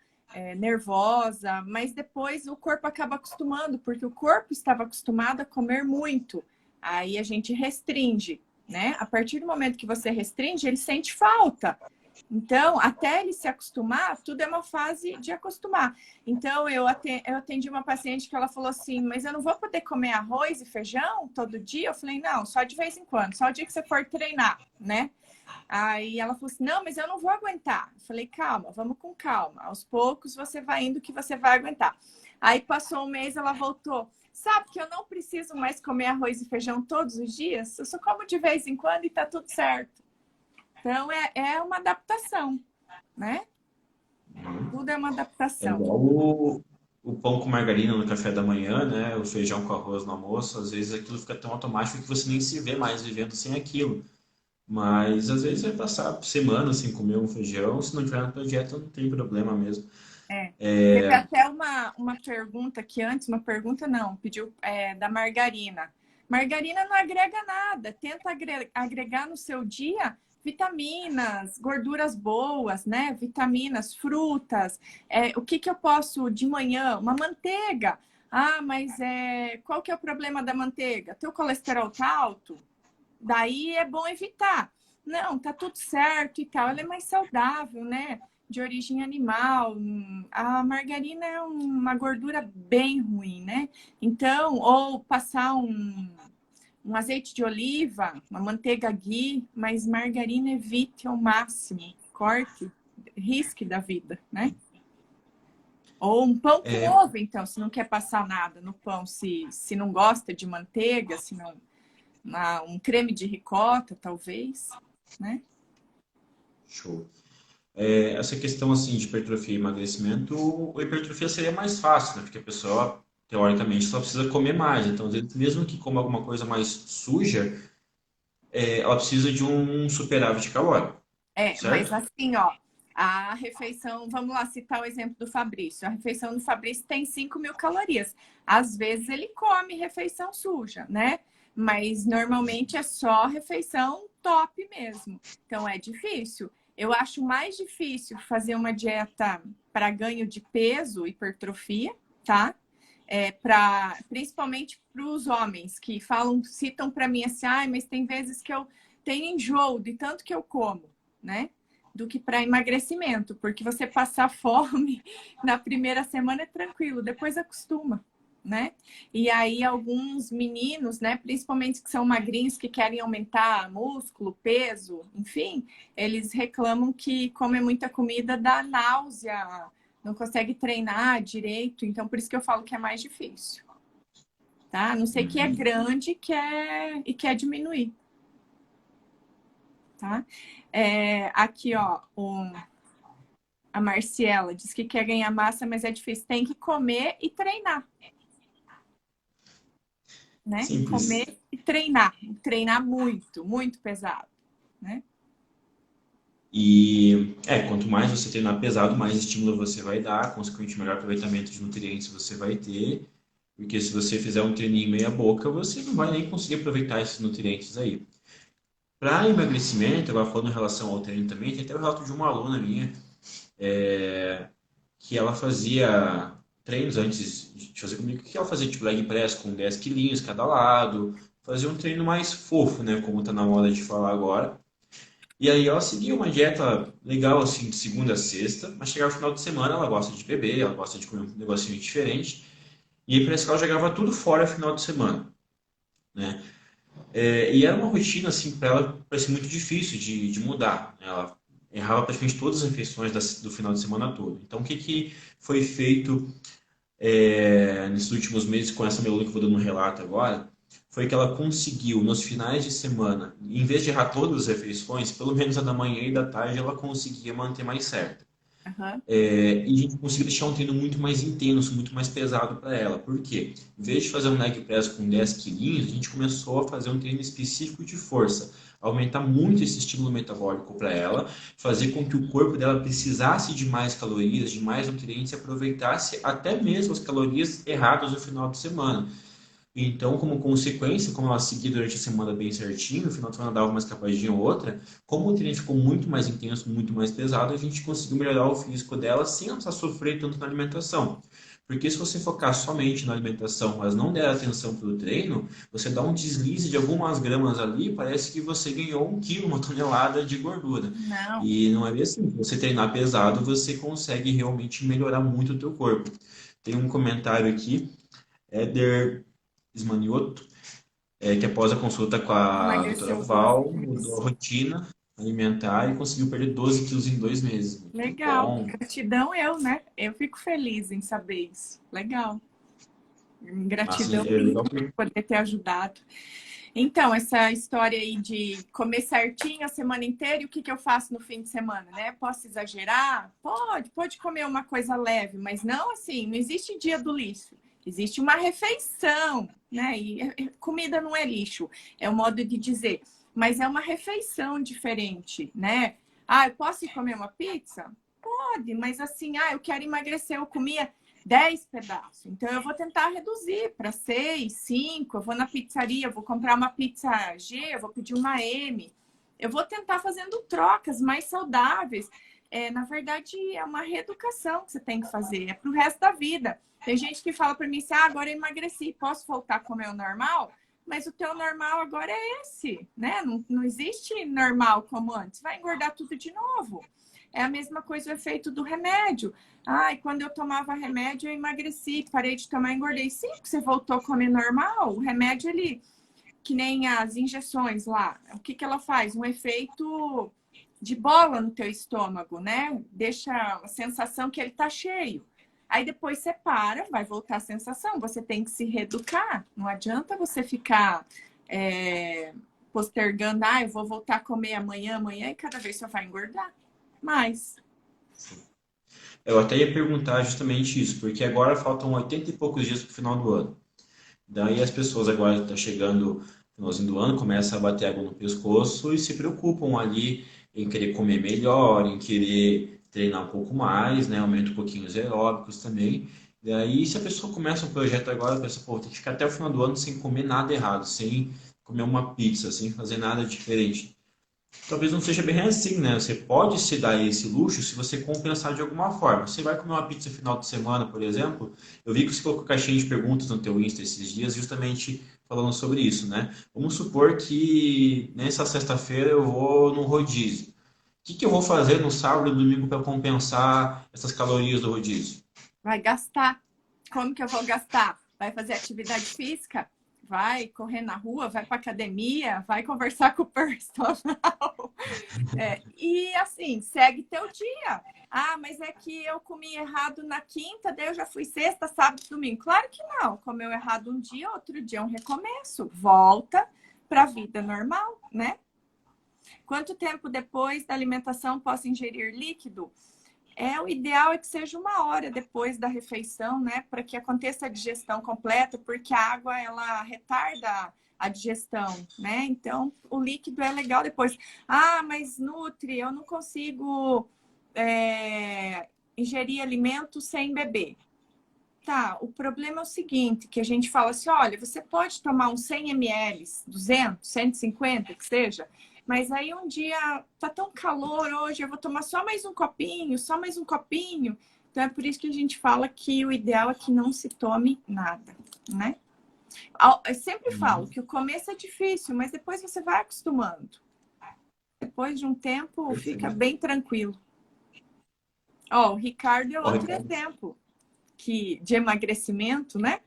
nervosa, mas depois o corpo acaba acostumando, porque o corpo estava acostumado a comer muito. Aí a gente restringe, né? A partir do momento que você restringe, ele sente falta. Então, até ele se acostumar, tudo é uma fase de acostumar. Então, eu atendi uma paciente que ela falou assim, mas eu não vou poder comer arroz e feijão todo dia? Eu falei, não, só de vez em quando, só o dia que você for treinar, né? Aí ela falou assim, não, mas eu não vou aguentar. Eu falei, calma, vamos com calma. Aos poucos você vai indo que você vai aguentar. Aí passou um mês, ela voltou. Sabe que eu não preciso mais comer arroz e feijão todos os dias? Eu só como de vez em quando e tá tudo certo. Então, é uma adaptação, né? Tudo é uma É adaptação. igual o pão com margarina no café da manhã, né? O feijão com arroz no almoço. Às vezes aquilo fica tão automático que você nem se vê mais vivendo sem aquilo. Mas às vezes vai passar semanas sem comer um feijão. Se não tiver na tua dieta, não tem problema mesmo. É. Teve até uma pergunta que antes, uma pergunta não, pediu da margarina. Margarina não agrega nada. Tenta agregar no seu dia vitaminas, gorduras boas, né? Vitaminas, frutas. O que eu posso de manhã? Uma manteiga. Ah, mas qual que é o problema da manteiga? Teu colesterol tá alto? Daí é bom evitar. Não, tá tudo certo e tal. Ela é mais saudável, né? De origem animal. A margarina é uma gordura bem ruim, né? Então, ou passar um azeite de oliva, uma manteiga ghee, mas margarina evite ao máximo. Corte, risque da vida, né? Ou um pão com ovo, então, se não quer passar nada no pão, se não gosta de manteiga, se não um creme de ricota, talvez, né? Show. Essa questão assim de hipertrofia e emagrecimento, o hipertrofia seria mais fácil, né? Porque a pessoa, teoricamente, só precisa comer mais. Então, às vezes, mesmo que coma alguma coisa mais suja, ela precisa de um superávit calórico, Mas certo? assim, ó, a refeição, vamos lá citar o exemplo do Fabrício. A refeição do Fabrício tem 5.000 calorias. Às vezes ele come refeição suja, né? Mas normalmente é só refeição top mesmo. Então é difícil. Eu acho mais difícil fazer uma dieta para ganho de peso, hipertrofia, tá? Principalmente para os homens que citam para mim assim, mas tem vezes que eu tenho enjoo de tanto que eu como, né? Do que para emagrecimento, porque você passar fome na primeira semana é tranquilo, depois acostuma, né? E aí alguns meninos, né, principalmente que são magrinhos, que querem aumentar músculo, peso, enfim, eles reclamam que comer muita comida dá náusea, não consegue treinar direito, então por isso que eu falo que é mais difícil, tá? A não sei que é Uhum. grande e quer diminuir, tá? Aqui, ó, a Marciela diz que quer ganhar massa, mas é difícil. Tem que comer e treinar, né? Simples. Comer. E treinar muito, muito pesado, né? E quanto mais você treinar pesado, mais estímulo você vai dar, consequentemente melhor aproveitamento de nutrientes você vai ter, porque se você fizer um treininho meia boca, você não vai nem conseguir aproveitar esses nutrientes aí. Para emagrecimento, agora falando em relação ao treino também, tem até o relato de uma aluna minha, que ela fazia treinos antes de fazer comigo, que ela fazia tipo leg press com 10 quilinhos cada lado, fazia um treino mais fofo, né, como tá na moda de falar agora. E aí ela seguia uma dieta legal, assim, de segunda a sexta, mas chegava no final de semana, ela gosta de beber, ela gosta de comer um negocinho diferente, e aí parece que ela jogava tudo fora no final de semana, né? E era uma rotina, assim, para ela parecia muito difícil de mudar, né? Ela errava praticamente todas as refeições do final de semana todo. Então, o que que foi feito nesses últimos meses com essa minha aluna que eu vou dando um relato agora? Foi que ela conseguiu, nos finais de semana, em vez de errar todas as refeições, pelo menos a da manhã e da tarde, ela conseguia manter mais certa. Uhum. E a gente conseguiu deixar um treino muito mais intenso, muito mais pesado para ela. Por quê? Em vez de fazer um leg press com 10 quilinhos, a gente começou a fazer um treino específico de força. Aumentar muito esse estímulo metabólico para ela, fazer com que o corpo dela precisasse de mais calorias, de mais nutrientes e aproveitasse até mesmo as calorias erradas no final de semana. Então, como consequência, como ela seguia durante a semana bem certinho, no final de semana dava uma escapadinha ou outra, como o treino ficou muito mais intenso, muito mais pesado, a gente conseguiu melhorar o físico dela sem ela precisar sofrer tanto na alimentação. Porque se você focar somente na alimentação, mas não der atenção para o treino, você dá um deslize de algumas gramas ali, parece que você ganhou 1 quilo, 1 tonelada de gordura. Não. E não é bem assim. Se você treinar pesado, você consegue realmente melhorar muito o teu corpo. Tem um comentário aqui, Éder Ismanioto, que após a consulta com a doutora Emagreceu 12 Val, mudou a quilos. rotina alimentar e conseguiu perder 12 quilos em 2 meses. Muito Legal. bom. Gratidão eu, né? Eu fico feliz em saber isso. Legal. Assim, Gratidão é legal por poder ter ajudado. Então, essa história aí de comer certinho a semana inteira e o que, que eu faço no fim de semana, né? Posso exagerar? Pode comer uma coisa leve, mas não assim, não existe dia do lixo. Existe uma refeição, né? E comida não é lixo, é um modo de dizer. Mas é uma refeição diferente, né? Ah, eu posso ir comer uma pizza? Pode, mas assim, eu quero emagrecer, eu comia 10 pedaços. Então, eu vou tentar reduzir para 6, 5. Eu vou na pizzaria, eu vou comprar uma pizza G, eu vou pedir uma M. Eu vou tentar fazendo trocas mais saudáveis. Na verdade, é uma reeducação que você tem que fazer. É para o resto da vida. Tem gente que fala para mim assim, agora eu emagreci, posso voltar a comer o normal? Mas o teu normal agora é esse, né? Não existe normal como antes. Vai engordar tudo de novo. É a mesma coisa o efeito do remédio. Quando eu tomava remédio, eu emagreci, parei de tomar, engordei. Sim, porque você voltou a comer normal. O remédio, ele, que nem as injeções lá, o que ela faz? Um efeito de bola no teu estômago, né? Deixa a sensação que ele tá cheio. Aí depois você para, vai voltar a sensação. Você tem que se reeducar. Não adianta você ficar postergando. Eu vou voltar a comer amanhã, e cada vez você vai engordar mais. Eu até ia perguntar justamente isso, porque agora faltam 80 e poucos dias para o final do ano. Daí as pessoas agora estão chegando no finalzinho do ano, começam a bater água no pescoço e se preocupam ali em querer comer melhor, em querer treinar um pouco mais, né? Aumenta um pouquinho os aeróbicos também. Daí, se a pessoa começa um projeto agora, pensa, pô, tem que ficar até o final do ano sem comer nada errado, sem comer uma pizza, sem fazer nada diferente. Talvez não seja bem assim, né? Você pode se dar esse luxo se você compensar de alguma forma. Você vai comer uma pizza no final de semana, por exemplo. Eu vi que você colocou caixinha de perguntas no teu Insta esses dias, justamente falando sobre isso, né? Vamos supor que nessa sexta-feira eu vou no rodízio. O que que eu vou fazer no sábado e domingo para compensar essas calorias do rodízio? Vai gastar. Como que eu vou gastar? Vai fazer atividade física? Vai correr na rua? Vai para academia? Vai conversar com o personal? E assim, segue teu dia. Mas é que eu comi errado na quinta, daí eu já fui sexta, sábado, domingo. Claro que não. Comeu errado um dia, outro dia é um recomeço. Volta para a vida normal, né? Quanto tempo depois da alimentação posso ingerir líquido? O ideal é que seja 1 hora depois da refeição, né? Para que aconteça a digestão completa, porque a água, ela retarda a digestão, né? Então, o líquido é legal depois. Ah, mas Nutri, eu não consigo ingerir alimento sem beber. Tá, o problema é o seguinte, que a gente fala assim, olha, você pode tomar uns 100 ml, 200, 150, que seja, mas aí um dia tá tão calor hoje, eu vou tomar só mais um copinho, só mais um copinho. Então é por isso que a gente fala que o ideal é que não se tome nada, né? Eu sempre falo que o começo é difícil, mas depois você vai acostumando. Depois de um tempo, fica bem tranquilo. Ó, o Ricardo é outro exemplo de emagrecimento, né?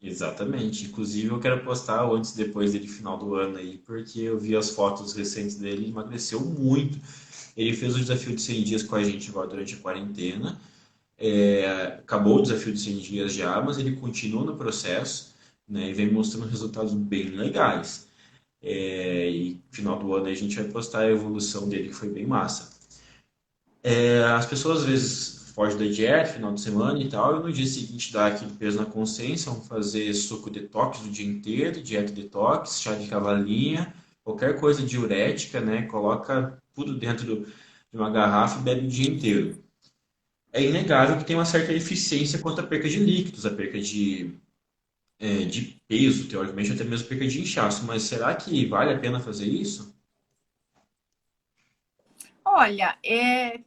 Exatamente. Inclusive, eu quero postar antes e depois dele, final do ano aí, porque eu vi as fotos recentes dele, ele emagreceu muito. Ele fez o desafio de 100 dias com a gente agora durante a quarentena. Acabou o desafio de 100 dias já, mas ele continua no processo, né, e vem mostrando resultados bem legais. E final do ano aí a gente vai postar a evolução dele, que foi bem massa. As pessoas às vezes fogem da dieta, final de semana e tal, e no dia seguinte dá aquele peso na consciência, vão fazer suco detox o dia inteiro, dieta detox, chá de cavalinha, qualquer coisa diurética, né? Coloca tudo dentro de uma garrafa e bebe o dia inteiro. É inegável que tem uma certa eficiência quanto à perca de líquidos, a perca de peso, teoricamente, até mesmo perca de inchaço, mas será que vale a pena fazer isso? Olha,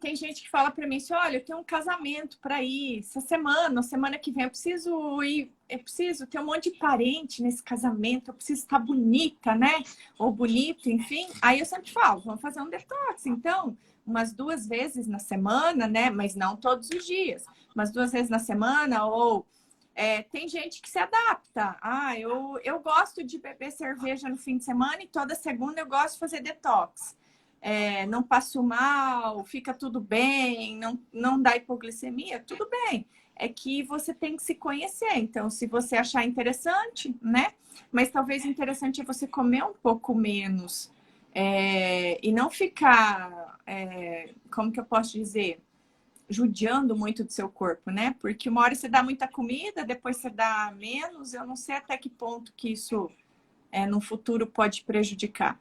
tem gente que fala para mim assim, olha, eu tenho um casamento para ir essa semana, semana que vem eu preciso ir, eu preciso ter um monte de parente nesse casamento, eu preciso estar bonita, né? Ou bonito, enfim. Aí eu sempre falo, vamos fazer um detox, então, umas 2 vezes na semana, né? Mas não todos os dias, umas 2 vezes na semana, ou tem gente que se adapta. Ah, eu gosto de beber cerveja no fim de semana e toda segunda eu gosto de fazer detox. Não passo mal, fica tudo bem, não dá hipoglicemia, tudo bem. É que você tem que se conhecer. Então, se você achar interessante, né? Mas talvez interessante é você comer um pouco menos e não ficar, como que eu posso dizer? Judiando muito do seu corpo, né? Porque uma hora você dá muita comida, depois você dá menos. Eu não sei até que ponto que isso no futuro pode prejudicar.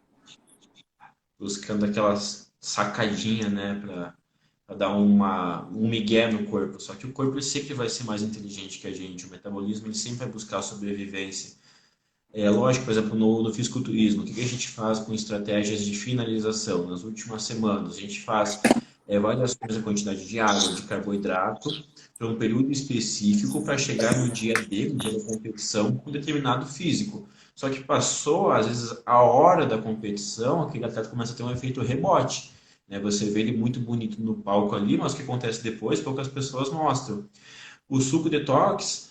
Buscando aquelas sacadinhas, né, para dar um migué no corpo. Só que o corpo ele sempre vai ser mais inteligente que a gente. O metabolismo ele sempre vai buscar a sobrevivência. É lógico, por exemplo, no fisiculturismo, o que a gente faz com estratégias de finalização? Nas últimas semanas, a gente faz variações da quantidade de água, de carboidrato, para um período específico para chegar no dia D, no dia da competição, com um determinado físico. Só que passou, às vezes, a hora da competição, aquele atleta começa a ter um efeito rebote. Né? Você vê ele muito bonito no palco ali, mas o que acontece depois, poucas pessoas mostram. O suco detox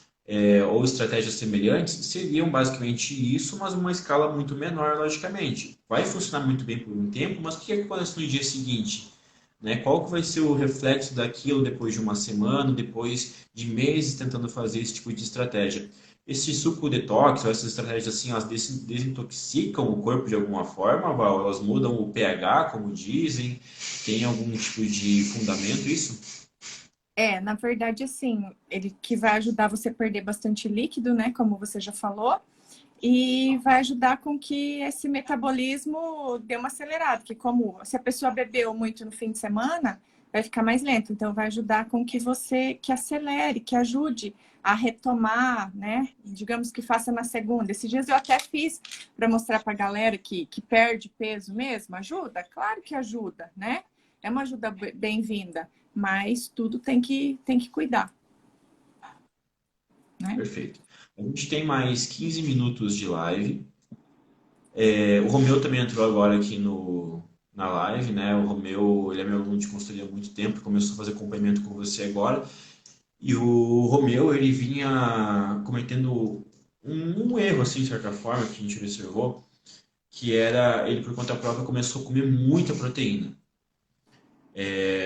ou estratégias semelhantes seriam basicamente isso, mas uma escala muito menor, logicamente. Vai funcionar muito bem por um tempo, mas o que acontece no dia seguinte? Né? Qual que vai ser o reflexo daquilo depois de uma semana, depois de meses tentando fazer esse tipo de estratégia? Esse suco detox, ou essas estratégias assim, elas desintoxicam o corpo de alguma forma, Val? Elas mudam o pH, como dizem? Tem algum tipo de fundamento isso? Na verdade, assim, ele que vai ajudar você a perder bastante líquido, né? Como você já falou, e vai ajudar com que esse metabolismo dê uma acelerada, que como se a pessoa bebeu muito no fim de semana, vai ficar mais lento. Então, vai ajudar com que você que acelere, que ajude a retomar, né? Digamos que faça na segunda. Esses dias eu até fiz para mostrar para a galera que perde peso mesmo. Ajuda? Claro que ajuda, né? É uma ajuda bem-vinda, mas tudo tem que cuidar, né? Perfeito. A gente tem mais 15 minutos de live. O Romeu também entrou agora aqui na live, né? O Romeu, ele é meu aluno de consultoria há muito tempo, começou a fazer acompanhamento com você agora. E o Romeu, ele vinha cometendo um erro, assim, de certa forma, que a gente observou, que era, ele por conta própria começou a comer muita proteína.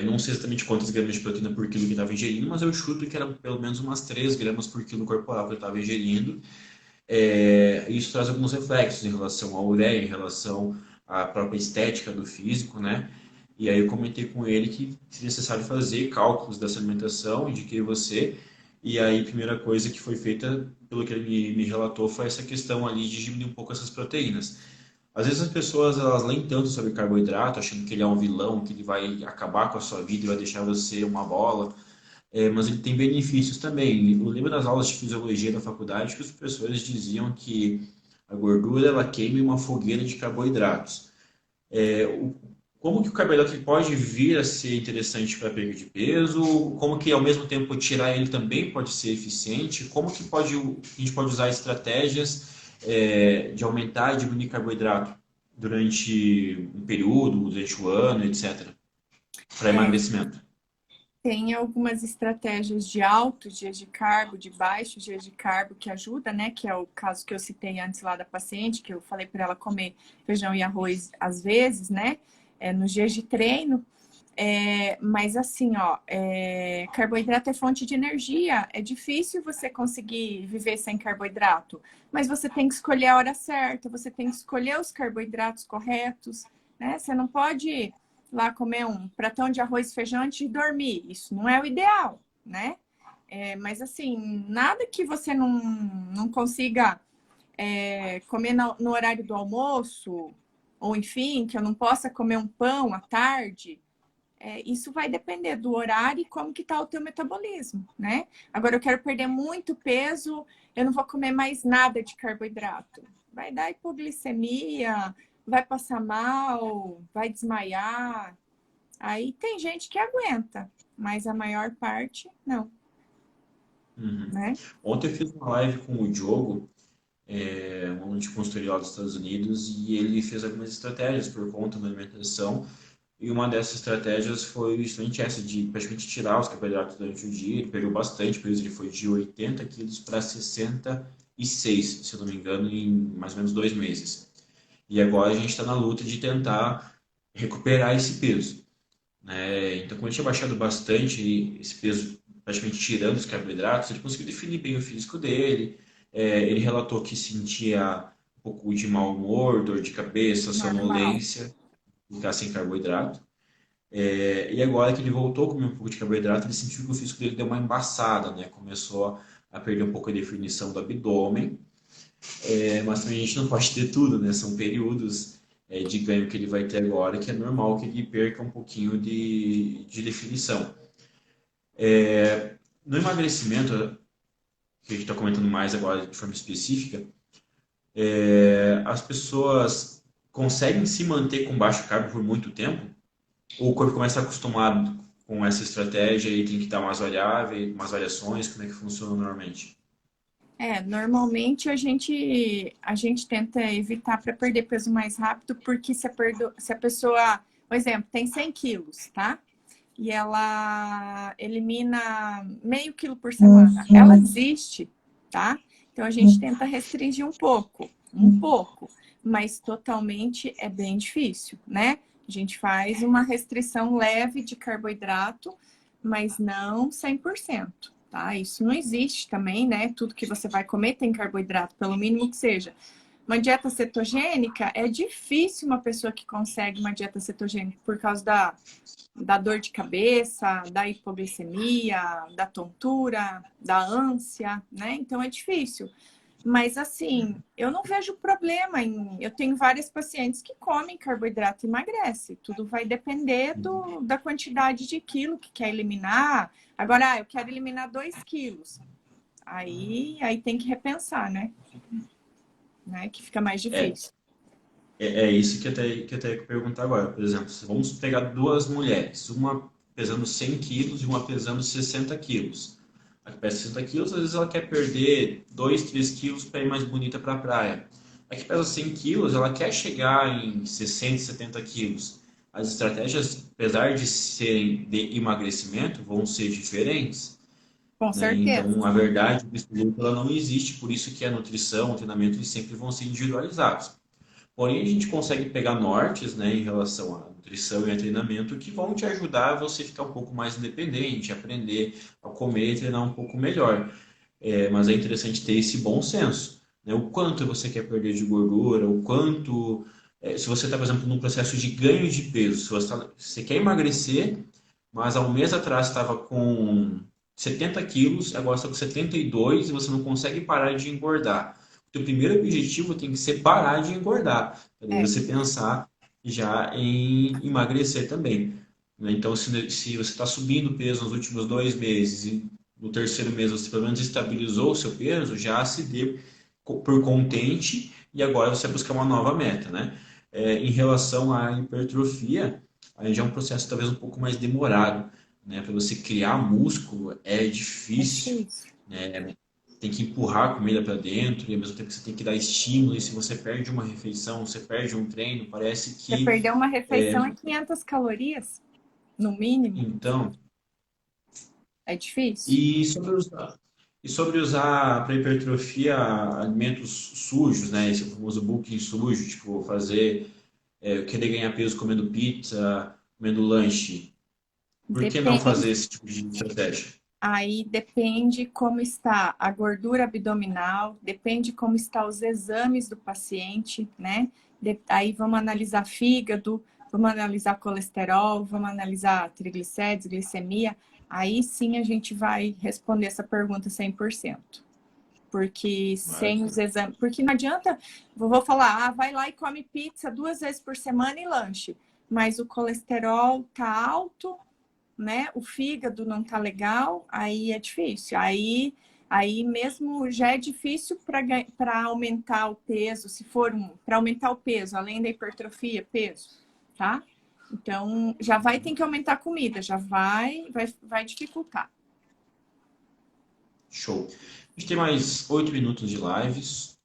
Não sei exatamente quantas gramas de proteína por quilo que ele estava ingerindo, mas eu chuto que era pelo menos umas 3 gramas por quilo corporal que ele estava ingerindo. Isso traz alguns reflexos em relação à ureia, em relação à própria estética do físico, né? E aí eu comentei com ele que seria necessário fazer cálculos dessa alimentação e de que você E aí, a primeira coisa que foi feita, pelo que ele me relatou, foi essa questão ali de diminuir um pouco essas proteínas. Às vezes as pessoas elas leem tanto sobre carboidrato, achando que ele é um vilão, que ele vai acabar com a sua vida e vai deixar você uma bola, mas ele tem benefícios também. Eu lembro das aulas de fisiologia da faculdade que os professores diziam que a gordura ela queima em uma fogueira de carboidratos. Como que o carboidrato ele pode vir a ser interessante para perda de peso? Como que ao mesmo tempo tirar ele também pode ser eficiente? Como que a gente pode usar estratégias de aumentar e diminuir carboidrato durante um período, durante o ano, etc., para É, emagrecimento? tem algumas estratégias de altos dias de carbo, de baixos dias de carbo que ajuda, né? Que é o caso que eu citei antes lá da paciente, que eu falei para ela comer feijão e arroz às vezes, né? Nos dias de treino. Mas assim, ó, carboidrato é fonte de energia. É difícil você conseguir viver sem carboidrato, mas você tem que escolher a hora certa, você tem que escolher os carboidratos corretos, né? Você não pode lá comer um pratão de arroz e feijão antes de dormir. Isso não é o ideal, né? Mas assim, nada que você não consiga comer no horário do almoço, ou enfim, que eu não possa comer um pão à tarde. Isso vai depender do horário e como que tá o teu metabolismo, né? Agora eu quero perder muito peso, eu não vou comer mais nada de carboidrato. Vai dar hipoglicemia, vai passar mal, vai desmaiar. Aí tem gente que aguenta, mas a maior parte não, Uhum. né? Ontem eu fiz uma live com o Diogo, um aluno de consultoria lá dos Estados Unidos, e ele fez algumas estratégias por conta da alimentação. E uma dessas estratégias foi justamente essa, de praticamente tirar os carboidratos durante o dia. Ele perdeu bastante peso, ele foi de 80 quilos para 66, se eu não me engano, em mais ou menos 2 meses. E agora a gente está na luta de tentar recuperar esse peso, né? Então, como ele tinha baixado bastante esse peso, praticamente tirando os carboidratos, ele conseguiu definir bem o físico dele. Ele relatou que sentia um pouco de mau humor, dor de cabeça, Normal. sonolência, ficar sem carboidrato. E agora que ele voltou a comer um pouco de carboidrato, ele sentiu que o físico dele deu uma embaçada, né? Começou a perder um pouco a definição do abdômen, mas também a gente não pode ter tudo, né? São períodos de ganho que ele vai ter agora, que é normal que ele perca um pouquinho de definição. No emagrecimento, que a gente está comentando mais agora de forma específica, as pessoas conseguem se manter com baixo carbo por muito tempo? Ou o corpo começa a acostumar com essa estratégia e tem que dar umas variáveis, umas variações? Como é que funciona normalmente? Normalmente a gente tenta evitar para perder peso mais rápido, porque se a pessoa, por exemplo, tem 100 quilos, tá? E ela elimina meio quilo por semana, ela desiste, tá? Então a gente tenta restringir um pouco, mas totalmente é bem difícil, né? A gente faz uma restrição leve de carboidrato, mas não 100%, tá? Isso não existe também, né? Tudo que você vai comer tem carboidrato, pelo mínimo que seja. Uma dieta cetogênica, é difícil uma pessoa que consegue uma dieta cetogênica por causa da dor de cabeça, da hipoglicemia, da tontura, da ânsia, né? Então é difícil. Mas assim, eu não vejo problema em. Eu tenho várias pacientes que comem carboidrato e emagrece. Tudo vai depender da quantidade de quilo que quer eliminar. Agora, eu quero eliminar 2 quilos. Aí tem que repensar, né? Que fica mais É, difícil. é isso que eu até ia perguntar agora. Por exemplo, vamos pegar duas mulheres, uma pesando 100 quilos e uma pesando 60 quilos. A que pesa 60 quilos, às vezes ela quer perder 2, 3 quilos para ir mais bonita para a praia. A que pesa 100 quilos, ela quer chegar em 60, 70 quilos. As estratégias, apesar de serem de emagrecimento, vão ser diferentes. Com Né? certeza. Então, a verdade absoluta ela não existe, por isso que a nutrição, o treinamento, eles sempre vão ser individualizados. Porém, a gente consegue pegar nortes, né, em relação à nutrição e ao treinamento que vão te ajudar a você ficar um pouco mais independente, aprender a comer e treinar um pouco melhor. Mas é interessante ter esse bom senso, né? O quanto você quer perder de gordura, o quanto... se você está, por exemplo, num processo de ganho de peso, se você quer emagrecer, mas há um mês atrás estava com 70 quilos, agora você está com 72 e você não consegue parar de engordar. O teu primeiro objetivo tem que ser parar de engordar, para daí É, você pensar já em emagrecer também. Né? Então, se você está subindo peso nos últimos 2 meses e no terceiro mês você pelo menos estabilizou o seu peso, já se dê por contente e agora você vai buscar uma nova meta, né? Em relação à hipertrofia, aí já é um processo talvez um pouco mais demorado, né? Para você criar músculo é é difícil, difícil. né? Tem que empurrar a comida para dentro e ao mesmo tempo que você tem que dar estímulo. E se você perde uma refeição, você perde um treino, parece Você que perdeu uma refeição é 500 calorias, no mínimo. então. É difícil. E sobre usar para hipertrofia alimentos sujos, né? Esse famoso bulking sujo, tipo fazer, querer ganhar peso comendo pizza, comendo lanche. Por que não Depende. fazer esse tipo de estratégia? Aí depende como está a gordura abdominal, depende como estão os exames do paciente, né? Aí vamos analisar fígado, vamos analisar colesterol, vamos analisar triglicéridos, glicemia. Aí sim a gente vai responder essa pergunta 100%. Porque sem os Maravilha. exames. Porque não adianta, vou falar, vai lá e come pizza 2 vezes por semana e lanche. Mas o colesterol tá alto, né? O fígado não tá legal, aí é difícil. Aí mesmo já é difícil para aumentar o peso, se for para aumentar o peso, além da hipertrofia, peso, tá? Então já vai ter que aumentar a comida, já vai dificultar. Show. A gente tem mais 8 minutos de lives.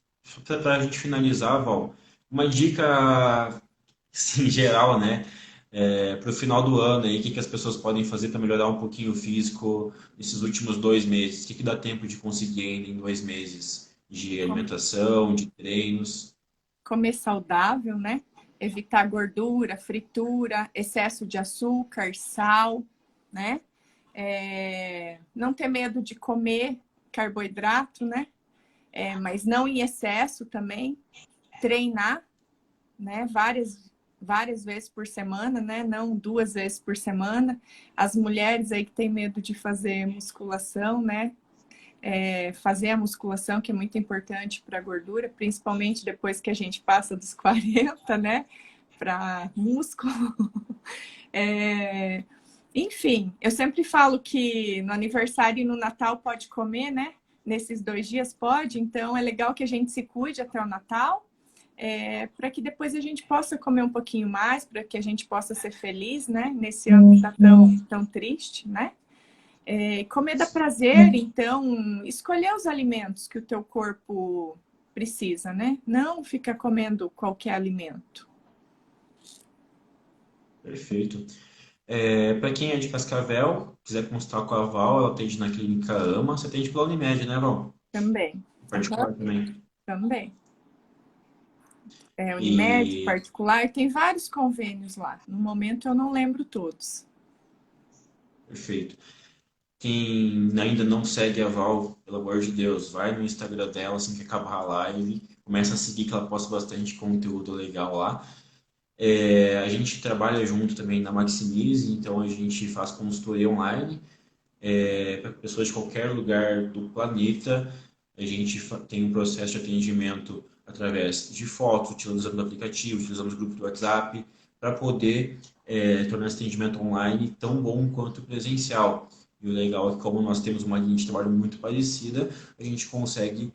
Para a gente finalizar, Val, uma dica assim, geral, né? Para o final do ano aí, o que, que as pessoas podem fazer para melhorar um pouquinho o físico nesses últimos 2 meses? O que, que dá tempo de conseguir ainda em 2 meses de alimentação, de treinos? Comer saudável, né? Evitar gordura, fritura, excesso de açúcar, sal, né? Não ter medo de comer carboidrato, né? Mas não em excesso também. Treinar, né? Várias vezes por semana, né? Não 2 vezes por semana. As mulheres aí que têm medo de fazer musculação, né? Fazer a musculação, que é muito importante para a gordura, principalmente depois que a gente passa dos 40, né? Para músculo. É, Enfim, eu sempre falo que no aniversário e no Natal pode comer, né? Nesses 2 dias pode, então é legal que a gente se cuide até o Natal, para que depois a gente possa comer um pouquinho mais, para que a gente possa ser feliz, né? Nesse ano que tá tão triste, né? Comer dá prazer, então escolher os alimentos que o teu corpo precisa, né? Não ficar comendo qualquer alimento. Perfeito. Para quem é de Cascavel, quiser consultar com a Val, ela atende na Clínica AMA. Você atende pela Unimed, né, Val? Também. Em Aham, particular também. também. Unimed, E particular, tem vários convênios lá. No momento eu não lembro todos. perfeito. Quem ainda não segue a Val, pelo amor de Deus, vai no Instagram dela assim que acabar a live, começa a seguir que ela posta bastante conteúdo legal lá. A gente trabalha junto também na Maximize, então a gente faz consultoria online para pessoas de qualquer lugar do planeta. A gente tem um processo de atendimento através de fotos, utilizando o aplicativo, utilizamos o grupo do WhatsApp, para poder tornar esse atendimento online tão bom quanto presencial. E o legal é que, como nós temos uma linha de trabalho muito parecida, a gente consegue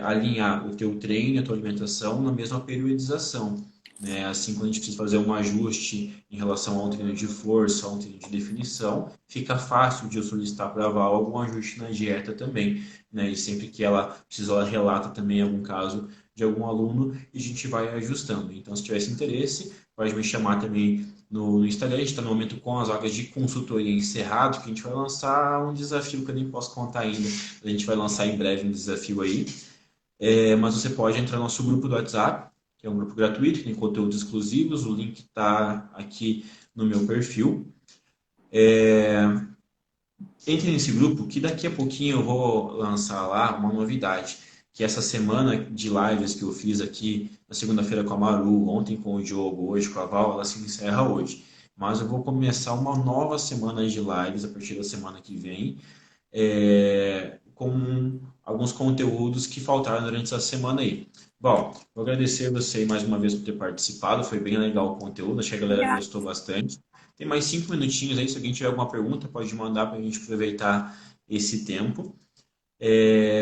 alinhar o teu treino, a tua alimentação na mesma periodização. Né? Assim, quando a gente precisa fazer um ajuste em relação a um treino de força, a um treino de definição, fica fácil de eu solicitar para a Val algum ajuste na dieta também. Né? E sempre que ela precisa, ela relata também algum caso de algum aluno e a gente vai ajustando. Então, se tivesse interesse, pode me chamar também no Instagram. A gente está no momento com as vagas de consultoria encerrado, que a gente vai lançar um desafio que eu nem posso contar ainda. A gente vai lançar em breve um desafio aí. Mas você pode entrar no nosso grupo do WhatsApp, que é um grupo gratuito, que tem conteúdos exclusivos. O link está aqui no meu perfil. Entre nesse grupo, que daqui a pouquinho eu vou lançar lá uma novidade, que essa semana de lives que eu fiz aqui, na segunda-feira com a Maru, ontem com o Diogo, hoje com a Val, ela se encerra hoje. Mas eu vou começar uma nova semana de lives a partir da semana que vem, com alguns conteúdos que faltaram durante essa semana aí. Bom, vou agradecer você mais uma vez por ter participado, foi bem legal o conteúdo, achei que a galera Obrigada. gostou bastante. Tem mais 5 minutinhos aí, se alguém tiver alguma pergunta, pode mandar para a gente aproveitar esse tempo.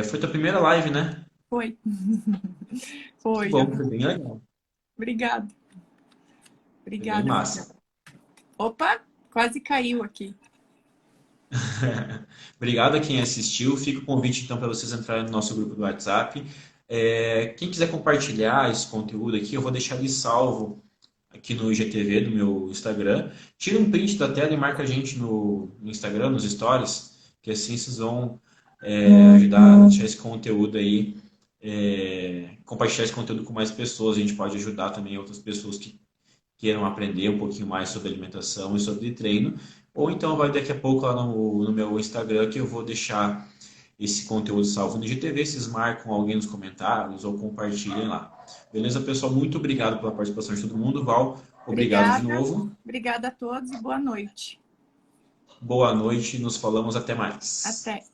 Foi tua primeira live, né? Foi. Que Foi. bom, foi bem legal. Obrigada. Foi bem Obrigada. massa. Opa, quase caiu aqui. Obrigado a quem assistiu. Fica o convite então para vocês entrarem no nosso grupo do WhatsApp. Quem quiser compartilhar esse conteúdo aqui, eu vou deixar ele salvo aqui no IGTV do meu Instagram. Tira um print da tela e marca a gente no Instagram, nos stories, que assim vocês vão ajudar a deixar esse conteúdo aí, compartilhar esse conteúdo com mais pessoas. A gente pode ajudar também outras pessoas que queiram aprender um pouquinho mais sobre alimentação e sobre treino. Ou então vai daqui a pouco lá no meu Instagram que eu vou deixar esse conteúdo salvo no IGTV. Vocês marcam alguém nos comentários ou compartilhem lá. Beleza, pessoal? Muito obrigado pela participação de todo mundo. Val, obrigado de Obrigada. novo. Obrigada a todos e boa noite. Boa noite. Nos falamos. Até mais. Até.